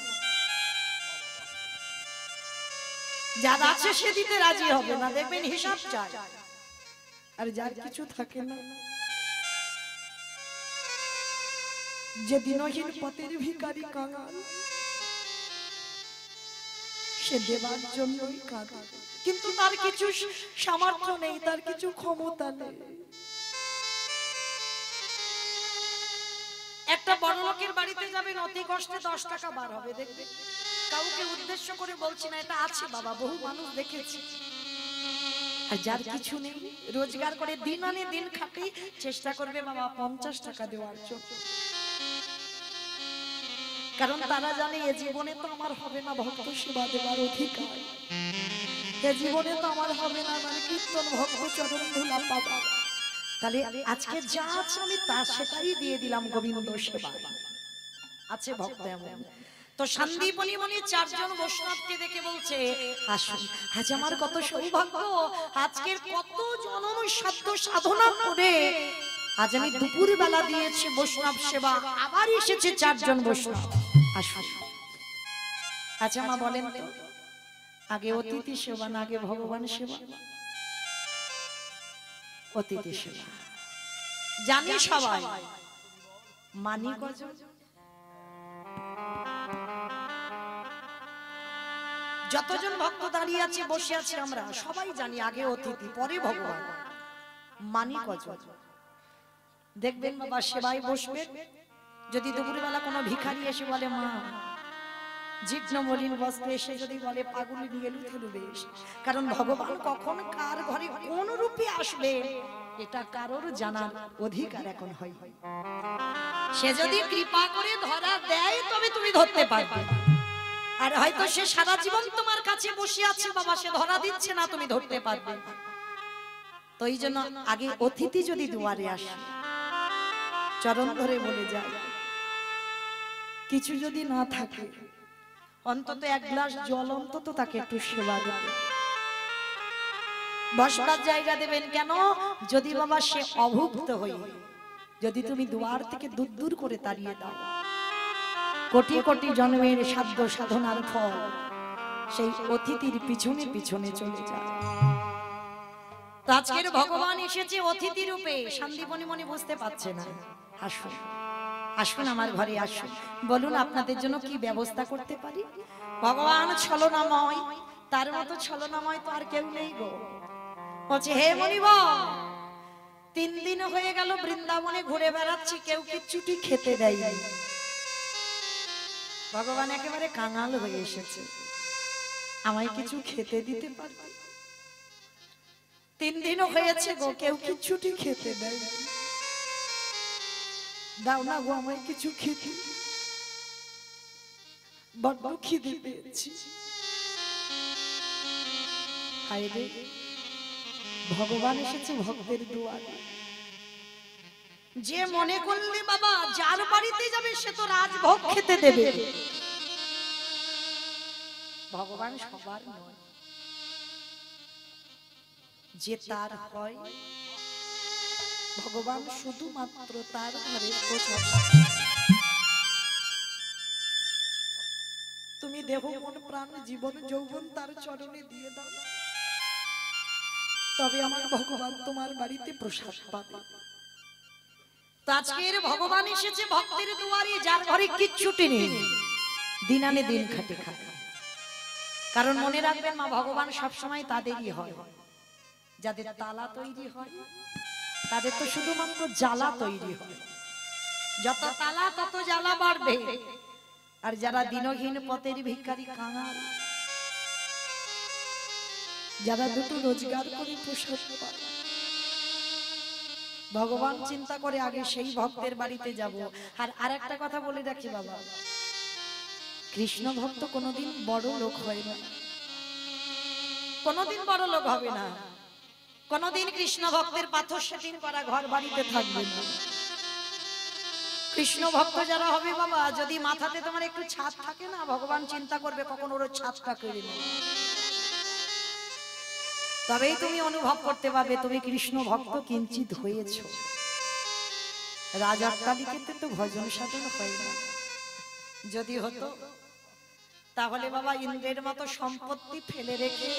যার আছে সে দিতে রাজি হবে না, দেখবেন হিসাব চায়। আর যার কিছু থাকে না, যে দিনহীন পথের ভিখারি কাঙাল, সে দেবার জন্যই কাঁদে, কিন্তু তার কিছু সামর্থ্য নেই, তার কিছু ক্ষমতা নেই। একটা বড় লোকের বাড়িতে যাবেন, অতি কষ্টে 10 টাকা বার হবে, দেখবে। কাউকে উদ্দেশ্য করে বলছি না, এটা আছে বাবা, বহু মানুষ দেখেছি। আর যার কিছু নেই, রোজগার করে দিন আনে দিন খাটে, চেষ্টা করবে বাবা 50 টাকা দেওয়ার জন্য। কারণ তারা জানে এ জীবনে তো আমার হবে না ভক্ত সেবা দেওয়ার অধিকার, এ জীবনে তো আমার হবে না মানে কীর্তন ভক্ত চরণ ধুলা পাবা। তাহলে আজকে যা আছে আমি তা সেটাই দিয়ে দিলাম গোবিন্দ সেবা। আছে ভক্ত এমন। তো সন্দীপনী মনি চারজন বৈষ্ণবকে দেখে বলছে, আসুন, আজ আমার কত সৌভাগ্য, আজকের কত জনম সাধ্য সাধনা করে আজ আমি দুপুর বেলা দিয়েছি বৈষ্ণব সেবা, আবার এসেছে চারজন বৈষ্ণব। আসুন। আচ্ছা মা বলেন তো, আগে অতিথি সেবা না আগে ভগবান সেবা? অতিথি সেবা জানি সবাই, মানি কজন? যতজন ভক্ত দাঁড়িয়ে আছে বসে আছে আমরা সবাই জানি আগে অতিথি পরে ভগবান, মানি কজন? দেখবেন বাবা সেবায় বসবে, যদি দুপুরবেলা কোনো ভিখারি এসে বলে মা, জীর্ণ মলিন বস্ত্রে এসে যদি বলে পাগুলি নিয়ে লুথেলু বেশ, কারণ ভগবান কখন কার ঘরে কোন রূপে আসবে এটা কারোর জানার অধিকার এখন হয়। সে যদি কৃপা করে ধরা দেয় তবে তুমি ধরতে পারবে, আর হয়তো সে সারা জীবন তোমার কাছে বসে আছে বাবা, সে ধরা দিচ্ছে না, তুমি ধরতে পারবে। তো এই জন্য আগে অতিথি যদি দুয়ারে আসে চরণ ধরে বলে যায়, কিছু যদি না থাকে অন্তত এক গ্লাস জল অন্তত তাকে একটু সেবা দেবে, বসবার জায়গা দেবেন। কেন? যদি বাবা সে অভুক্ত হই, যদি তুমি দুয়ার থেকে দূর দূর করে তাড়িয়ে দাও, কোটি কোটি জন্মের সাধ্য সাধনার ফল সেই অতিথির পিছনে পিছনে চলে যায়। তো আজকের ভগবান এসেছে অতিথি রূপে, সন্দীপনী মনি বুঝতে পারছে না। আসুন, আসুন আমার ঘরে আসুন, বলুন আপনাদের জন্য কি ব্যবস্থা করতে পারি। ভগবান ছলনাময়, তার মতো ছলনাময় তো আর কেউ নেই গো। বলছে, হে মনিবর, 3 দিন হয়ে গেল বৃন্দাবনে ঘুরে বেড়াচ্ছি, কেউ কিচ্ছুটি খেতে দেয়নি। ভগবান একেবারে কাঙাল হয়ে এসেছে, আমায় কিছু খেতে দিতে পারবে? 3 দিনও হয়েছে গো, কেউ কিচ্ছুটি খেতে দেয়নি, দাও না গো আমায় কিছু খেতে, বড্ড খিদে পেয়েছি। হায় রে, ভগবান এসেছে ভক্তের দুয়ারে। যে মনে করলে বাবা যার বাড়িতে যাবে সে তো রাজভোগ খেতে দেবে, ভগবান সবার নয়, যে তার হয় ভগবান শুধুমাত্র তার ঘরে প্রসাদ। তুমি দেহ মন প্রাণ জীবন যৌবন তার চরণে দিয়ে দাও, তবে আমার ভগবান তোমার বাড়িতে প্রসাদ পাবে। আজকের ভগবান এসেছে ভক্তের দুয়ারে, যার ঘরে কিচ্ছুটি নেই, দিন আনে দিন খাটে খায়। কারণ মনে রাখবেন মা, ভগবান সবসময় তাদেরই হয় যাদের তালা তৈরি হয়, তাদের তো শুধুমাত্র জ্বালা তৈরি হয়, যত তালা তত জ্বালা বাড়বে। আর যারা দিনহীন পথের ভিখারি কাঙাল, যারা দুটো রোজগার করে পোষাতে পারে, ভগবান চিন্তা করে আগে সেই ভক্তের বাড়িতে যাব। আর আরেকটা কথা বলে রাখি বাবা, কৃষ্ণ ভক্ত কোনোদিন বড় লোক হয় না, কোনোদিন বড় লোক হবে না, কোনোদিন কৃষ্ণ ভক্তের পাথর সেটিং করা ঘর বাড়িতে থাকবে না। কৃষ্ণ ভক্ত যারা হবে বাবা, যদি মাথাতে তোমার একটু ছাদ থাকে না, ভগবান চিন্তা করবে কখন ওর ছাদটা কেড়ে নেবে। তবেই তুমি অনুভব করতে পারবে তুমি কৃষ্ণ ভক্ত কিঞ্চিত হয়েছ। রাজাট্টালিকাতে তো ভজন সাধন হয় না, যদি হতো তাহলে বাবা ইন্দ্রের মতো সম্পত্তি ফেলে রেখে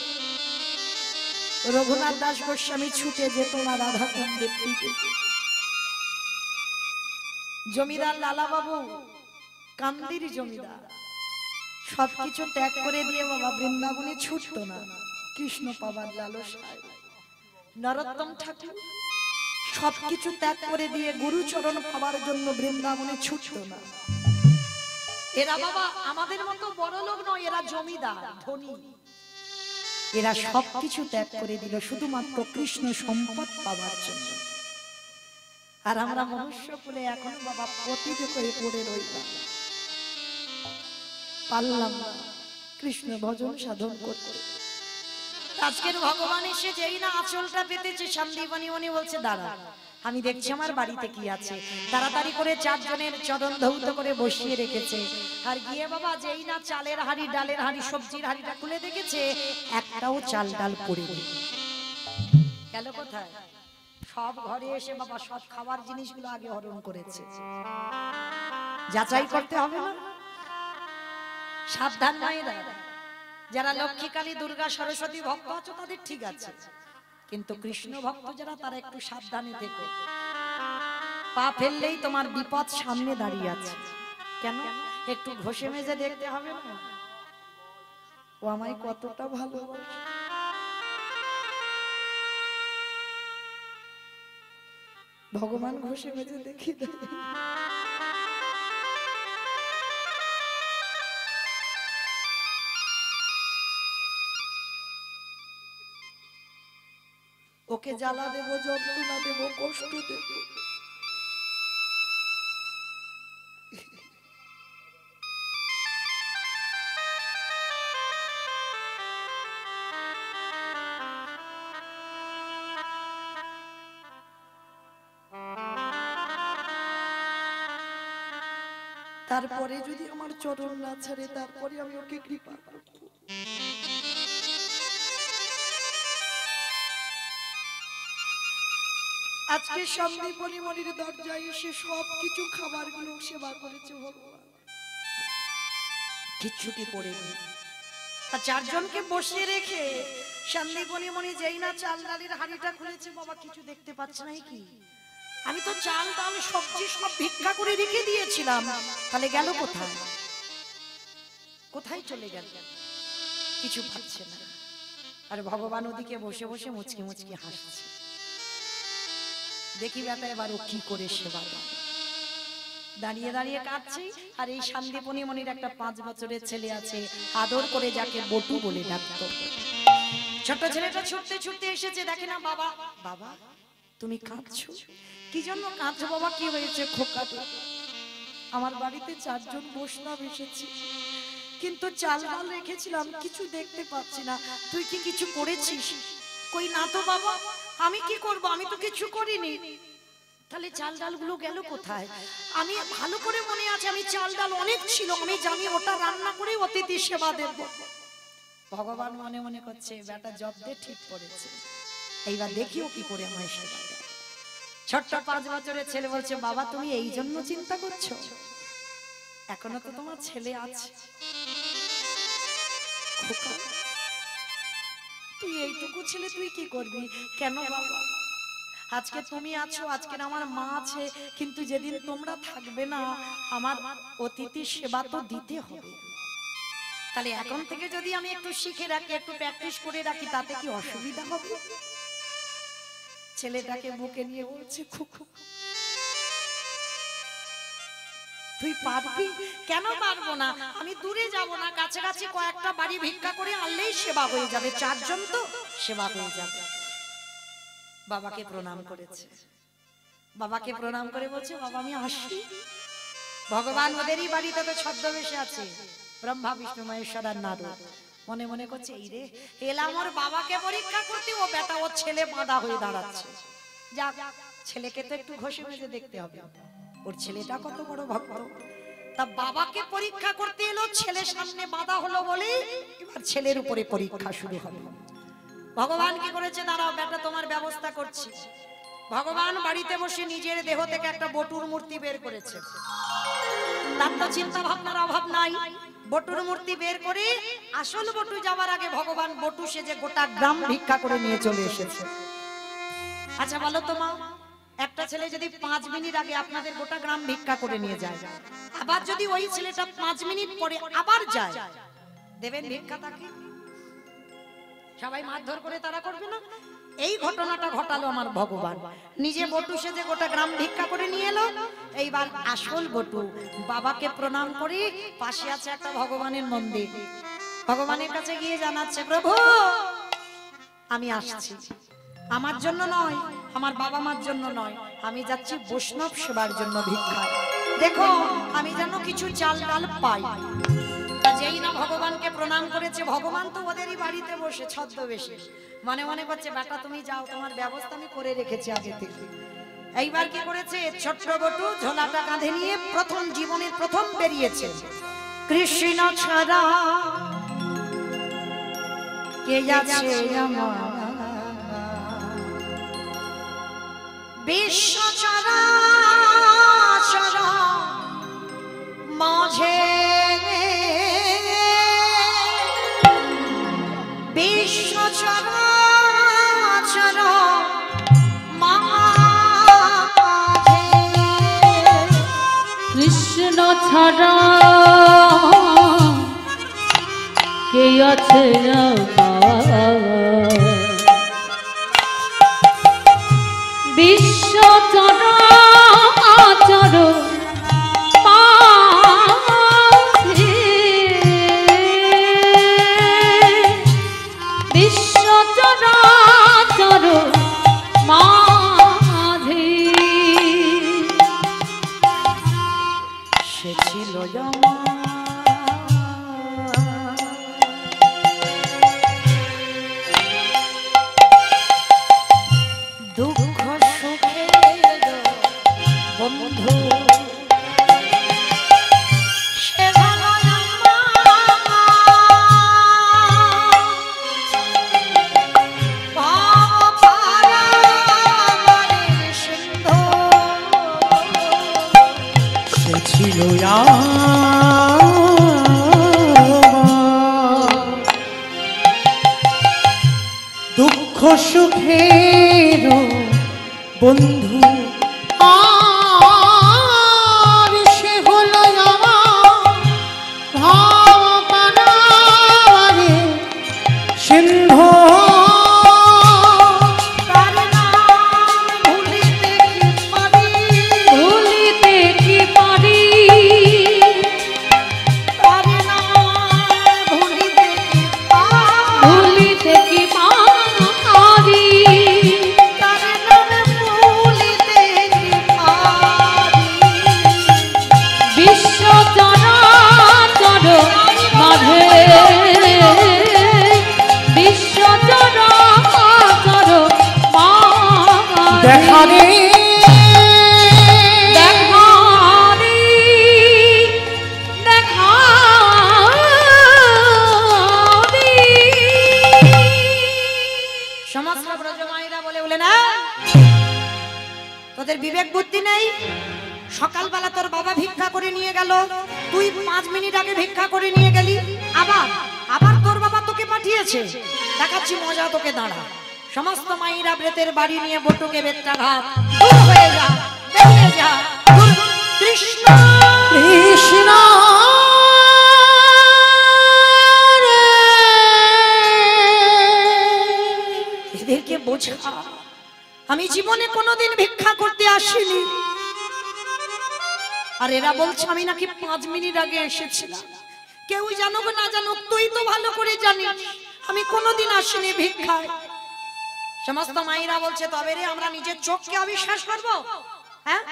রঘুনাথ দাস গোস্বামী ছুটে যেত না রাধা কুণ্ডের দিকে। জমিদার লালা বাবু, কান্দির জমিদার, সবকিছু ত্যাগ করে দিয়ে বাবা বৃন্দাবনে ছুটতো না কৃষ্ণ পাবার লালসায়। নরোত্তম ঠাকুর সবকিছু ত্যাগ করে দিয়ে গুরুচরণ পাবার জন্য বৃন্দাবনে ছুটতো না। এরা বাবা আমাদের মতো বড় লোক নয়, এরা জমিদার ধনী, এরা সবকিছু ত্যাগ করে দিল শুধুমাত্র কৃষ্ণ সম্পদ পাবার জন্য। আর আমরা মনুষ্য কুলে এখন বাবা পতিত হয়ে পড়ে রইলাম, পারলাম না কৃষ্ণ ভজন সাধন করতে। আজকের ভগবান এসে যেই না আঁচলটা পেতেছে, সন্দীপনী উনি বলছে দাঁড়া, আমি দেখছি আমার বাড়িতে কি আছে। তাড়াতাড়ি করে চারজনের চরণ ধৌত করে বসিয়ে রেখেছে। আর গিয়ে বাবা যেই না চালের হাড়ি, ডালের হাড়ি, সবজির হাড়িটা খুলে দেখেছে একটাও চাল ডাল পড়ে নেই। গেল কোথায়? সব ঘরে এসে বাবা সব খাবার জিনিসগুলো আগে হরণ করেছে। যাচাই করতে হবে না? সাবধান মায়েরা, যারা লক্ষ্মী, কালী, দুর্গা, সরস্বতী ভক্ত আছো তাদের ঠিক আছে, কিন্তু কৃষ্ণ ভক্ত যারা তারা একটু সাবধানে থেকো। পা ফেললেই তোমার বিপদ সামনে দাঁড়িয়ে আছে। কেন? একটু ঘষে মেজে দেখতে হবে না ও আমায় কতটা ভালোবাসে। ভগবান ঘষে মেজে দেখি দেয়। ওকে জ্বালা দেব, যন্ত্রণা দেব, কষ্ট দেব, তারপরে যদি আমার চরণ না ছাড়ে, তারপরে আমি ওকে কৃপা করব। আজকে সন্দীপনী মনির দরজায় এসে সবকিছু খাবার গুলো সেবা করেছে ভগবান, কিচ্ছুটি পড়েনি। আর চারজনকে বসিয়ে রেখে সন্দীপনী মনি যেই না চাল ডালের হাড়িটা খুলেছে, বাবা কিছু দেখতে পাচ্ছে না। কি আমি তো চাল ডাল সবজি সব ভিক্ষা করে রেখে দিয়েছিলাম, তাহলে গেল কোথায়? কোথায় চলে গেল? কিছু ভাবছে না। আর ভগবান ওদিকে বসে বসে মুচকি মুচকি হাসছে। দেখি বেটা এবার ও কি করে সেবা করে। দাঁড়িয়ে দাঁড়িয়ে কাঁদছে। আর এই সন্দীপনী মনির একটা 5 বছরের ছেলে আছে, আদর করে যাকে বটু বলে ডাকতো। ছোট ছেলেটা ছুটতে ছুটতে এসেছে, দেখে না বাবা। বাবা তুমি কাঁদছো? কি জন্য কাঁদছো বাবা? কি হয়েছে খোকা? আমার বাড়িতে 4 জন বৈষ্ণব এসেছে, কিন্তু চাল ডাল রেখেছিলাম, কিছু দেখতে পাচ্ছি না। তুই কি কিছু করেছিস? কই না তো বাবা। আমি কি করব? আমি তো কিছু করিনি। তাহলে চাল ডাল গুলো গেল কোথায়? আমি ভালো করে মনে আছে, আমি চাল ডাল অনেক ছিল, আমি জানি ওটা রান্না করে অতিথি সেবা দেব। ভগবান মনে মনে করছে বেটা জব্দে ঠিক পড়েছে, এইবার দেখিও কি করে আমায় সেবা দেয়। ছোট্ট 5 বছরের ছেলে বলছে বাবা তুমি এই জন্য চিন্তা করছো? এখনো তো তোমার ছেলে আছে। খোকা তুই এইটুকু ছেলে তুই কি করবি? কেন বাবা? আজকে তুমি আছো, আজকের আমার মা আছে, কিন্তু যেদিন তোমরা থাকবে না আমার অতিথি সেবা তো দিতে হবে। তাহলে এখন থেকে যদি আমি একটু শিখে রাখি, একটু প্র্যাকটিস করে রাখি, তাতে কি অসুবিধা হবে? ছেলেটাকে বুকে নিয়ে বলছে খুকু তুই পারবি? কেন পারবো না, আমি দূরে যাব না, কাছাকাছি কয়েকটা বাড়ি ভিক্ষা করে আনলেই সেবা হয়ে যাবে, 4 জন তো সেবা হয়ে যাবে। বাবাকে প্রণাম করেছে, বাবাকে প্রণাম করে বলছে বাবা আমি আসি। ভগবান ওদেরই বাড়িতে তো ছদ্মবেশে আছে, ব্রহ্মা বিষ্ণু মহেশ্বর আর নারদ। মনে মনে করছে এই রে এলাম ওর বাবাকে পরীক্ষা করতে, ও বেটা ওর ছেলে বাঁধা হয়ে দাঁড়াচ্ছে। যাক ছেলেকে তো একটু ঘষে মেজে দেখতে হবে, ওর ছেলেটা কত বড় ভক্ত। তা বাবাকে পরীক্ষা করতে এলো, ছেলের সামনে বাঁধা হলো বলে এবার ছেলের উপরে পরীক্ষা শুরু হলো। ভগবান কি করেছে, দাঁড়াও বেটা তোমার ব্যবস্থা করছি। ভগবান বাড়িতে বসে নিজের দেহ থেকে একটা বটুর মূর্তি বের করেছে। তার তো চিন্তা ভাবনার অভাব নাই, বটুর মূর্তি বের করে আসল বটু যাওয়ার আগে ভগবান বটু সেজে গোটা গ্রাম ভিক্ষা করে নিয়ে চলে এসেছে। আচ্ছা বলো তো মা, একটা ছেলে যদি 5 মিনিট আগে আপনাদের গোটা গ্রাম ভিক্ষা করে নিয়ে যায়, আবার যদি ওই ছেলেটা 5 মিনিট পরে আবার যায়, দেবেন ভিক্ষা তাকে? সবাই মারধর করে তারা করবে না? এই ঘটনাটা ঘটালো আমার ভগবান, নিজে বটু সেজে গোটা গ্রাম ভিক্ষা করে নিয়ে এলো। এইবার আসল বটু বাবাকে প্রণাম করে পাশে আছে একটা ভগবানের মন্দির, ভগবানের কাছে গিয়ে জানাচ্ছে প্রভু আমি আসছি, আমার জন্য নয়, আমার বাবা মার জন্য নয়, আমি যাচ্ছি বৈষ্ণব সেবার জন্য ভিক্ষা, দেখো আমি যেন কিছু চাল ডাল পাই। যেই না ভগবানকে প্রণাম করেছে, ভগবান তো ওদেরই বাড়িতে বসে ছদ্মবেশে, মনে মনে করছে বেটা তুমি যাও, তোমার ব্যবস্থা আমি করে রেখেছি আগে থেকে। এইবার কি করেছে, ছোট্ট বটু ঝোলাটা কাঁধে নিয়ে প্রথম জীবনের প্রথম বেরিয়েছে। কৃষ্ণ ছাড়া কে আছে আমার, বিশ্ব চরাচর মাঝে, বিশ্ব চরাচর মাঝে, কৃষ্ণ ছাড়া কে আছে আমার, বিশ্ব চরাচর মাঝে, বিশ্ব চরাচর মাঝে, সে ছিল আমার দুঃখ সুখের বন্ধু, সে হলো আমার পারাবারের সিন্ধু, সে ছিল আমার দুঃখ সুখের বন্ধু, আর সে হলো আমার ভাবনারে সিন্ধু, তার নাম ভুলিতে কি পারি, ভুলিতে কি পারি, তার নাম ভুলিতে কি পারি, ভুলিতে কি পারি, তার নাম ভুলিতে কি পারি, বিশ্ব চরাচর মাঝে, বিশ্ব চরাচর মাঝে, দেখা রে দেখারি, দেখারি। সমস্ত ব্রজমাইরা বলে বলে না তোদের বিবেক বুদ্ধি নেই, সকালবেলা তোর বাবা ভিক্ষা করে নিয়ে গেল, তুই 5 মিনিট আগে ভিক্ষা করে নিয়ে গেলি, আবার আবার তোর বাবা তোকে পাঠিয়েছে, দেখাচ্ছি মজা তোকে, দাঁড়া। সমস্ত মাইরা ব্রেতের বাড়ি নিয়ে বটুকে বেত্তা ঘাত, দূর হয়ে যা, বেরিয়ে যা, দূর, কৃষ্ণ কৃষ্ণ এদেরকে বোঝা, আমি যে আর এরা বলছে আমি নাকি 5 মিনিট আগে এসেছিলাম। কেউ জানুক না জানুক, তুই তো ভালো করে জানিস আমি কোনোদিন আসিনি ভিক্ষায়। সমস্ত মায়েরা বলছে তবে রে আমরা নিজের চোখকে অবিশ্বাস করব? হ্যাঁ,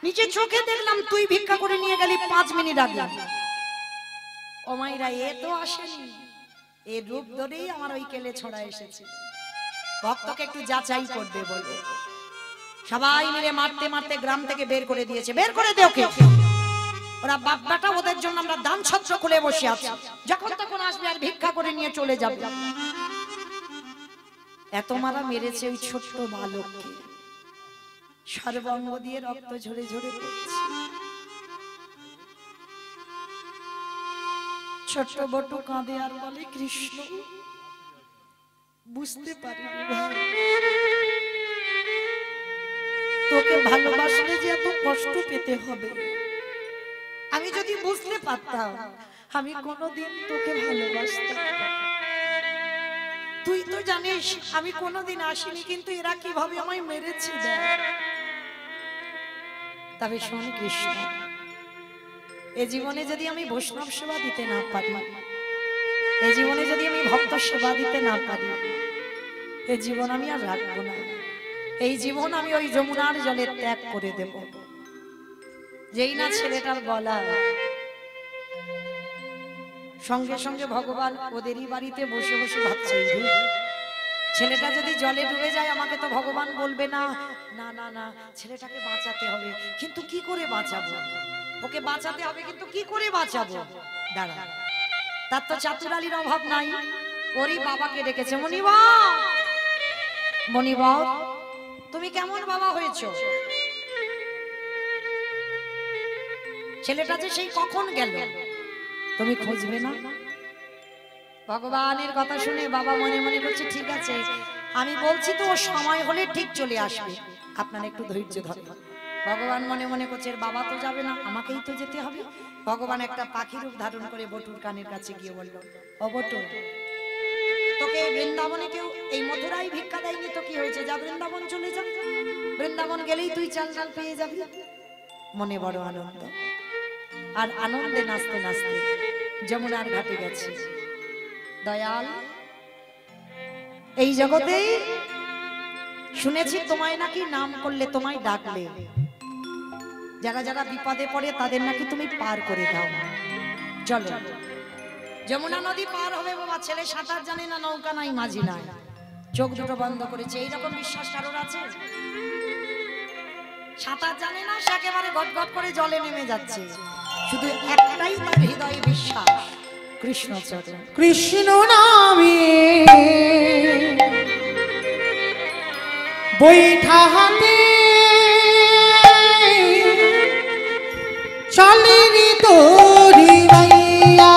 নিজের চোখে দেখলাম তুই ভিক্ষা করে নিয়ে গেলি 5 মিনিট আগে। ও মায়েরা, এ তো আসেনি, এ রূপ ধরেই আমার ওই কেলে ছড়া এসেছে। ভক্তকে একটু যাচাই করবে বলে সবাই মিলে মারতে মারতে গ্রাম থেকে বের করে দিয়েছে। বের করে দে ওকে। ওরা বাপ্পাটা ওদের জন্য আমরা দান ছত্র খুলে বসে আছি, যখন তখন আসবে আর ভিক্ষা করে নিয়ে চলে যাবে। এত মারা মেরেছে ওই ছোট্ট বালককে, সর্বাঙ্গ দিয়ে রক্ত ঝরে ঝরে পড়ছে। ছোট্ট বটু কাঁদে আর বলে কৃষ্ণ বুঝতে পারিনি ভাই, তোকে ভালোবাসলে যে এত কষ্ট পেতে হবে। আমি যদি বুঝতে পারতাম আমি কোনোদিন তোকে ভালোবাসতাম। তুই তো জানিস আমি কোনোদিন আসিনি, কিন্তু এরা কিভাবে আমায় মেরেছে দেখ। তবে শোন কৃষ্ণ, এ জীবনে যদি আমি বৈষ্ণব সেবা দিতে না পারি, এ জীবনে যদি আমি ভক্ত সেবা দিতে না পারি, এ জীবন আমি আর রাখবো না। এই জীবন আমি ওই যমুনার জলে ত্যাগ করে দেব। যেই না ছেলেটার গলা, সঙ্গে সঙ্গে ভগবান ওদেরই বাড়িতে বসে বসে ভাবছে ছেলেটা যদি জলে ডুবে যায় আমাকে তো ভগবান বলবে না, না না না ছেলেটাকে বাঁচাতে হবে। কিন্তু কি করে বাঁচাবো? ওকে বাঁচাতে হবে, কিন্তু কি করে বাঁচাবো? দাঁড়া, তার তো চাতুরালির অভাব নাই। ওরই বাবাকে ডেকেছে, মনিবা মনিবা তুমি কেমন বাবা হয়েছো? ছেলেটা যে সেই কখন গেল, তুমি খুঁজবে না? ভগবানের কথা শুনে বাবা মনে মনে করছে ঠিক আছে, আমি বলছি তো ও সময় হলে ঠিক চলে আসবে, আপনারা একটু ধৈর্য ধরেন। ভগবান মনে মনে করছে বাবা তো যাবে না, আমাকেই তো যেতে হবে। ভগবান একটা পাখি রূপ ধারণ করে বটুর কানের কাছে গিয়ে বলল, ও বটু, তোকে বৃন্দাবনে কেউ এই মথুরায় ভিক্ষা দেয়নি তো কি হয়েছে, যা বৃন্দাবন চলে যা, বৃন্দাবন গেলেই তুই চাল চাল পেয়ে যাবি। মনে বড় আনন্দ, আর আনন্দে নাচতে নাচতে যমুনার ঘাটে গেছে। দয়াল, এই জগতে শুনেছি তোমায় নাকি নাম করলে, তোমায় ডাকলে যারা যারা বিপদে পড়ে তাদের নাকি তুমি পার করে দাও। চলো যমুনা নদী পার হবে বাবা। ছেলে সাঁতার জানে না, নৌকা নাই, মাঝি নাই, চোখ দুটো বন্ধ করেছে। এইরকম বিশ্বাস কারোর আছে? সাঁতার জানে না, সে একেবারে গটগট করে জলে নেমে যাচ্ছে। শুধু একটাই তার হৃদয়ে বিশ্বাস, কৃষ্ণ চরণ। কৃষ্ণ নামে বৈঠা হাতে চলেনি তোরি মাইয়া।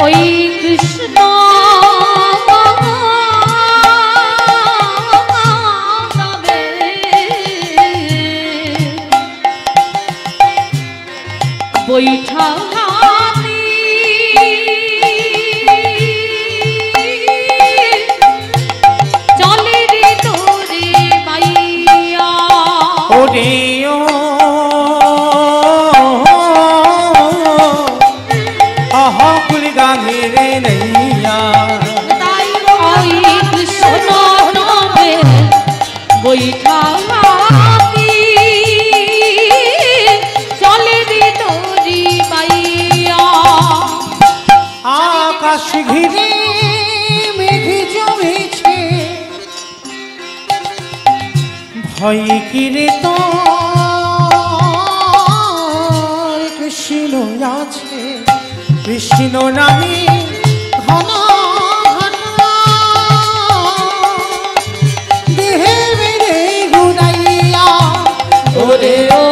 ওই কৃষ্ণ বৈঠা চলে রে তোরে মাইয়া। ওরে ও আহকুল গানে রে নैया। ওই কৃষ্ণ নামে বৈঠা চলে রে তোরি মাইয়া। আকাশ ঘিরে মেঘ জমেছে, ভয় কিরে তো কৃষ্ণ আছে। কৃষ্ণ নামে ঘন ঘন দেহে মেরে গুনাইয়া। ওরে ও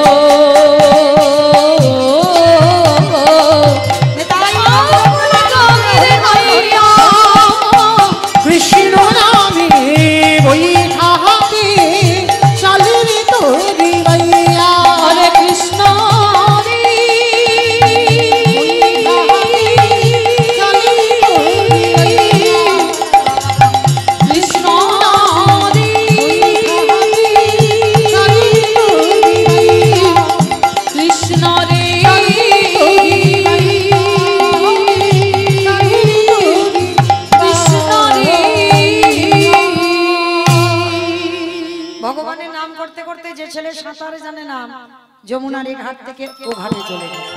কৃষ্ণ নামে বৈঠা হাতে চলেনি তোরি মাইয়া। হরে কৃষ্ণ রে চলেনি যমুনার এই ঘাট থেকে ও ঘাটে চলে গেছে।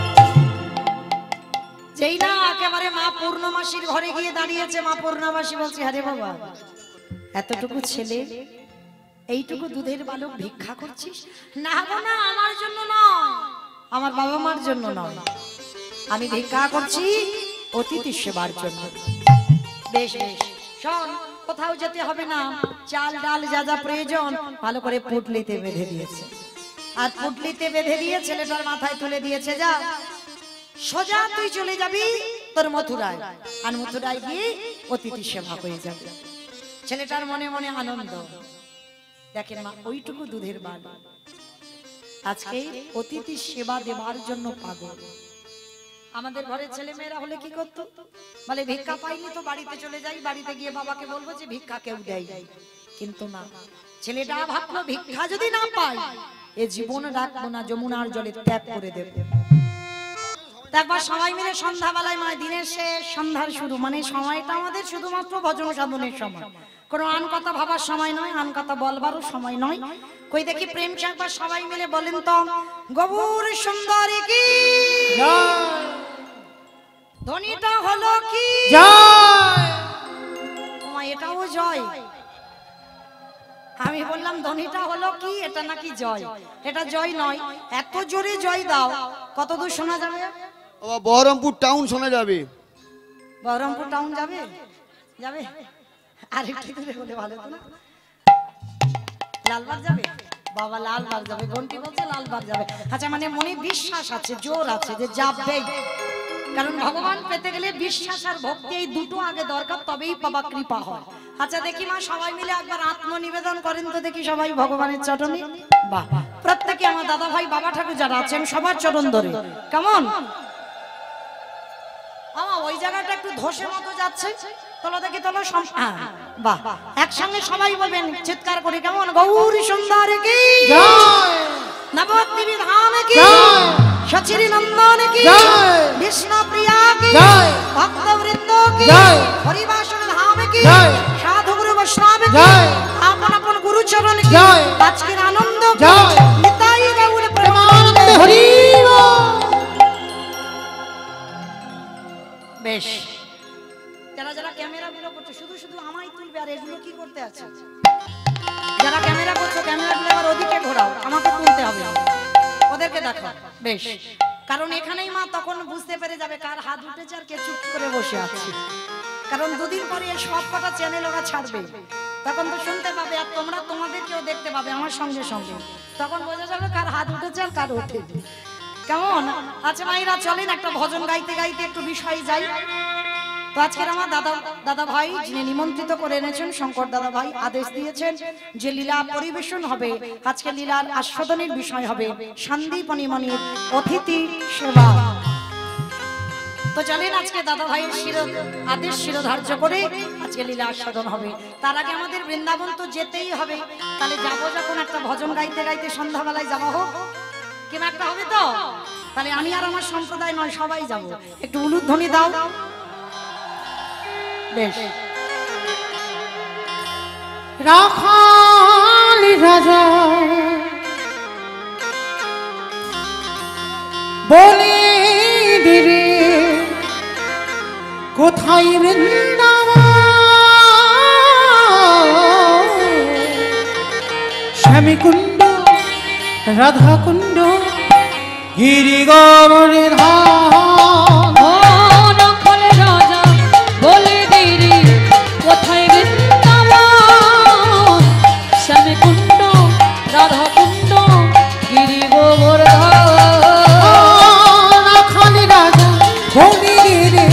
যেই না একেবারে মা পূর্ণমাসীর ঘরে গিয়ে দাঁড়িয়েছে, মা পূর্ণমাসী বলছে, আরে বাবা এতটুকু ছেলে, এইটুকু দুধের বালক ভিক্ষা করছিস? না গো না, আমার জন্য নয়, আমার বাবা মার জন্য নয়, আমি ভিক্ষা করছি অতিথি সেবার জন্য। বেশ বেশ, শোন, কোথাও যেতে হবে না, চাল ডাল যা যা প্রয়োজন ভালো করে পুটলিতে বেঁধে দিয়েছে, আর পুটলিতে বেঁধে দিয়ে ছেলেটার মাথায় তুলে দিয়েছে, যা সোজা তুই চলে যাবি তোর মথুরায়, আর মথুরায় গিয়ে অতিথি সেবা হয়ে যাবে। ছেলেটার মনে মনে আনন্দ, দেখেন মা ওইটুকু দুধের বালক আজকে অতিথি সেবা দেবার জন্য পাগল। আমাদের ঘরের ছেলে মেয়েরা হলে কি করতো, বলে ভিক্ষা পাইনি তো বাড়িতে চলে যাই, বাড়িতে গিয়ে বাবাকে বলবো যে ভিক্ষা কেউ দেয়, কিন্তু না, ছেলেটা ভাবলো ভিক্ষা যদি না পাই এ জীবন রাখবো না, যমুনার জলে ত্যাগ করে দেব। তারপর সবাই মিলে সন্ধ্যাবেলায়, মানে দিনের শেষ সন্ধ্যার শুরু, মানে সময়টা আমাদের শুধুমাত্র ভজন সাধনের সময়, কোনো আন কথা ভাবার সময় নয়, আন কথা বলবারও সময় নয়। কই দেখি প্রেম একবার সবাই মিলে বলেন তো, গৌর সুন্দরী কি ধ্বনিটা হলো কি জয়, এটাও জয়। আমি বললাম ধ্বনিটা হলো কি, এটা নাকি জয়? এটা জয় নয়, এত জোরে জয় দাও, কত দূর শোনা যাবে? বহরমপুর টাউন শোনা যাবে। বহরমপুর টাউন যাবে? যাবে? আর একটু দূরে বলে ভালো হতো না? লালবাগ যাবে? বাবা লালবাগ যাবে, ঘন্টি বলছে লালবাগ যাবে। আচ্ছা, মানে মনে বিশ্বাস আছে, জোর আছে যে যাবে, কারণ ভগবান পেতে গেলে বিশ্বাস আর ভক্তি এই দুটো আগে দরকার, তবেই বাবা কৃপা হয়। আচ্ছা দেখি মা সবাই মিলে একবার আত্মনিবেদন করেন তো দেখি সবাই ভগবানের চরণে। বাহ, প্রত্যেকে আমার দাদা ভাই বাবা ঠাকুর যারা আছেন সবার চরণ ধরে, কেমন? ওই জায়গাটা একটু ধসে মতো যাচ্ছে, তোলো দেখি, তোলো। বাহ, একসঙ্গে সবাই বলবেন চিৎকার করে, কেমন? গৌরী সুন্দরী কি জয়, নবদ্বীপী ধাম কি জয়, সচিরী নন্দন কি জয়, বিষ্ণু প্রিয়া কি জয়, ভক্তবৃন্দ কি জয়, হরিবাসন ধাম কি জয়, সাধু গুরু বৈষ্ণব কি জয়, আপন আপন গুরু চরণ কি জয়, আজকের আনন্দ কি জয়, নিতাই গৌর প্রেমানন্দে প্রেমানন্দে হরি বল। বেশ, যারা যারা ক্যামেরা গুলো করছে শুধু শুধু আমায় তুলবে, আর এগুলো কি করতে আছে? যারা ক্যামেরা করছো ক্যামেরা গুলো আবার ওদিকে ঘোরাও, আমাকে তুলতে হবে, ওদেরকে দেখো। বেশ, কারণ এখানেই মা তখন বুঝতে পেরে যাবে কার হাত উঠেছে আর কে চুপ করে বসে আছে, কারণ দুদিন পরে এই সব কটা চ্যানেল ওরা ছাড়বে, তখন তো শুনতে পাবে, আর তোমরা তোমাদেরকেও দেখতে পাবে আমার সঙ্গে সঙ্গে, তখন বোঝা যাবে কার হাত উঠেছে আর কার ওঠেনি, কেমন? আচ্ছা মাইরা চলেন একটা ভজন গাইতে গাইতে একটু বিষয় যাই। তো আজকের আমার দাদা ভাই যিনি নিমন্ত্রিত করে এনেছেন, শঙ্কর দাদা ভাই আদেশ দিয়েছেন যে লীলা পরিবেশন হবে, আজকে লীলার আস্বাদনের বিষয় হবে সন্দীপনীমণির অতিথি সেবা। তো চলেন আজকে দাদা ভাইয়ের আদেশ শিরোধার্য করে আজকে লীলা আস্বাদন হবে। তার আগে আমাদের বৃন্দাবন তো যেতেই হবে, তাহলে যাবো যখন একটা ভজন গাইতে গাইতে সন্ধ্যাবেলায় যাওয়া হোক, কেমন একটা হবে তো, তাহলে আমি আর আমার সম্প্রদায় নয় সবাই যাব, একটু উলুধ্বনি দাও। বেশ, রাখালি রাজা বলে দিরে কোথায় বৃন্দাবন, শ্যামী কুণ্ড রাধা কুণ্ড গিরিগমনে ধাম। ও নখল রাজা বলে দিরি কোথায় বৃন্দাবন, শ্যামী কুণ্ড রাধা কুণ্ড গিরি গোবর্ধন। রাখালি রাজা বলে দিরে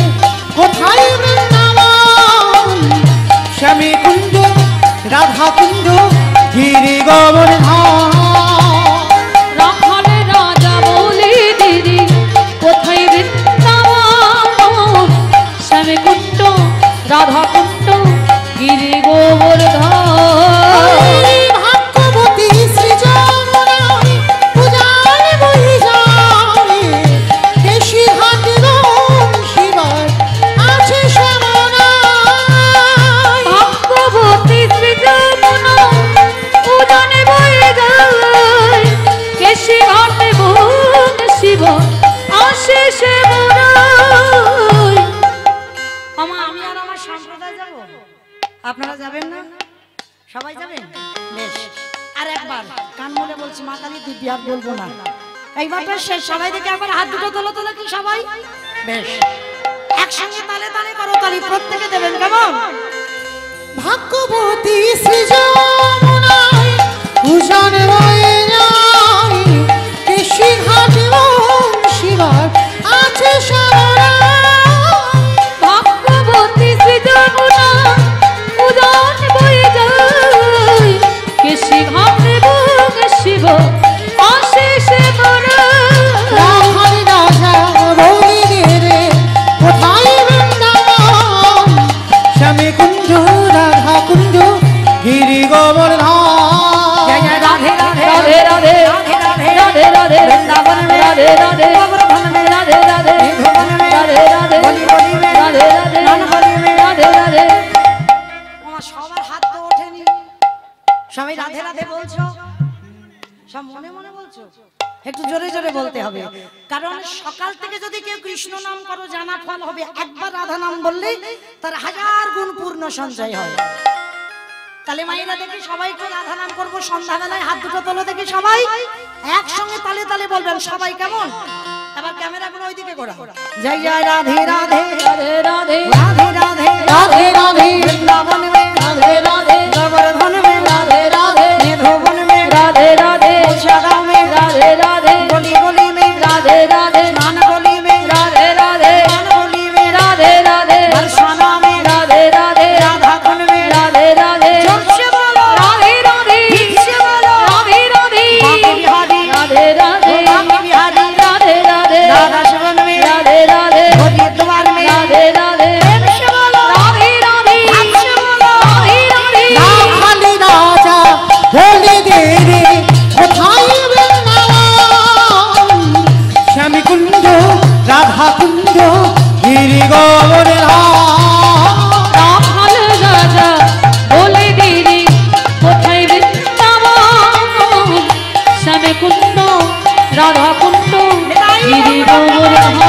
কোথায় বৃন্দাবন, শ্যামী কুণ্ড রাধা কুণ্ড গিরি গমন ধাম। রাখাল রাজা বলে দিরি কোথায় দিব্যি আর বলবো না। এইবারটা শেষ, সবাই দেখে একবার হাত দুটো তোলো তোলো কি সবাই? বেশ, একসঙ্গে তালে তালে করো তালি, প্রত্যেকে দেবেন কেমন? ভাগ্যবতী সৃজনায় ভূষণ হয়ে যায় কৃষি ঘাট শিবার আছে সারা ভাগ্যবতী সৃজনমুনা উদান বয়ে যায় কেশি ঘাট এবং শিব আশেষে মরা রাখাল রাজা বলি রে কোথায় বৃন্দাবন শ্যামে কুঞ্জ রাধা কুঞ্জ গিরি গোবর্ধন জয় জয় রাধে রাধে রাধে রাধে রাধে রাধে বৃন্দাবন মে রাধে রাধে গোবর্ধন মে রাধে রাধে মধুবন মে রাধে রাধে বলি বলি মে রাধে রাধে নানবলি মে রাধে রাধে আমার সবার হাত তো ওঠেনি, সবাই রাধে রাধে বলছো, সব মনে মনে বলছো, একটু জোরে জোরে বলতে হবে, কারণ সকাল থেকে যদি কেউ কৃষ্ণ নাম করো জানা ফল হবে, একবার রাধা নাম বললেই তার 1000 গুণ পূর্ণ সঞ্চয় হয়। তাহলে মায়েরা দেখি সবাই একটু রাধা নাম করবো, সন্ধ্যাবেলায় হাত দুটো তোলো দেখি সবাই একসঙ্গে তালে তালে বলবেন সবাই কেমন? এবার ক্যামেরাগুলো ওইদিকে ঘোরা। জয় জয় রাধে রাধে রাধে রাধে রাধে রাধে রাধে রাধে বৃন্দাবন মে রাধে রাধে গোবর্ধন মে রাধে রাধে মধুবন মে রাধে রাধে সাগা মে রাধে রাধে গলি গলি মে রাধে রাধে স্নান গলি মে রাধে রাধে স্নান গলি মে রাধে রাধে বর্ষানা মে রাধে রাধে রাধা কুণ্ড মে রাধে রাধে জোরসে বলো রাধে রাধে ঠিকসে বলো রাধে রাধে বাঁকে বিহারি রাধে রাধে বাঁকে বিহারি রাধে রাধে রাধা সেবন মে রাধে রাধে হরি দ্বার মে রাধে রাধে প্রেম সে বলো রাধে রাধে ভাবসে বলো রাধে রাধে রাখাল রাজা বলি রে কোথায় বৃন্দাবন শ্যামী কুঞ্জ রাধা কুঞ্জ গিরি গোবর্ধন রাখাল রাজা বলে দিলে কোথায় বৃন্দাবন শ্যামে কুণ্ড রাধা কুণ্ড গিরি গোবর্ধন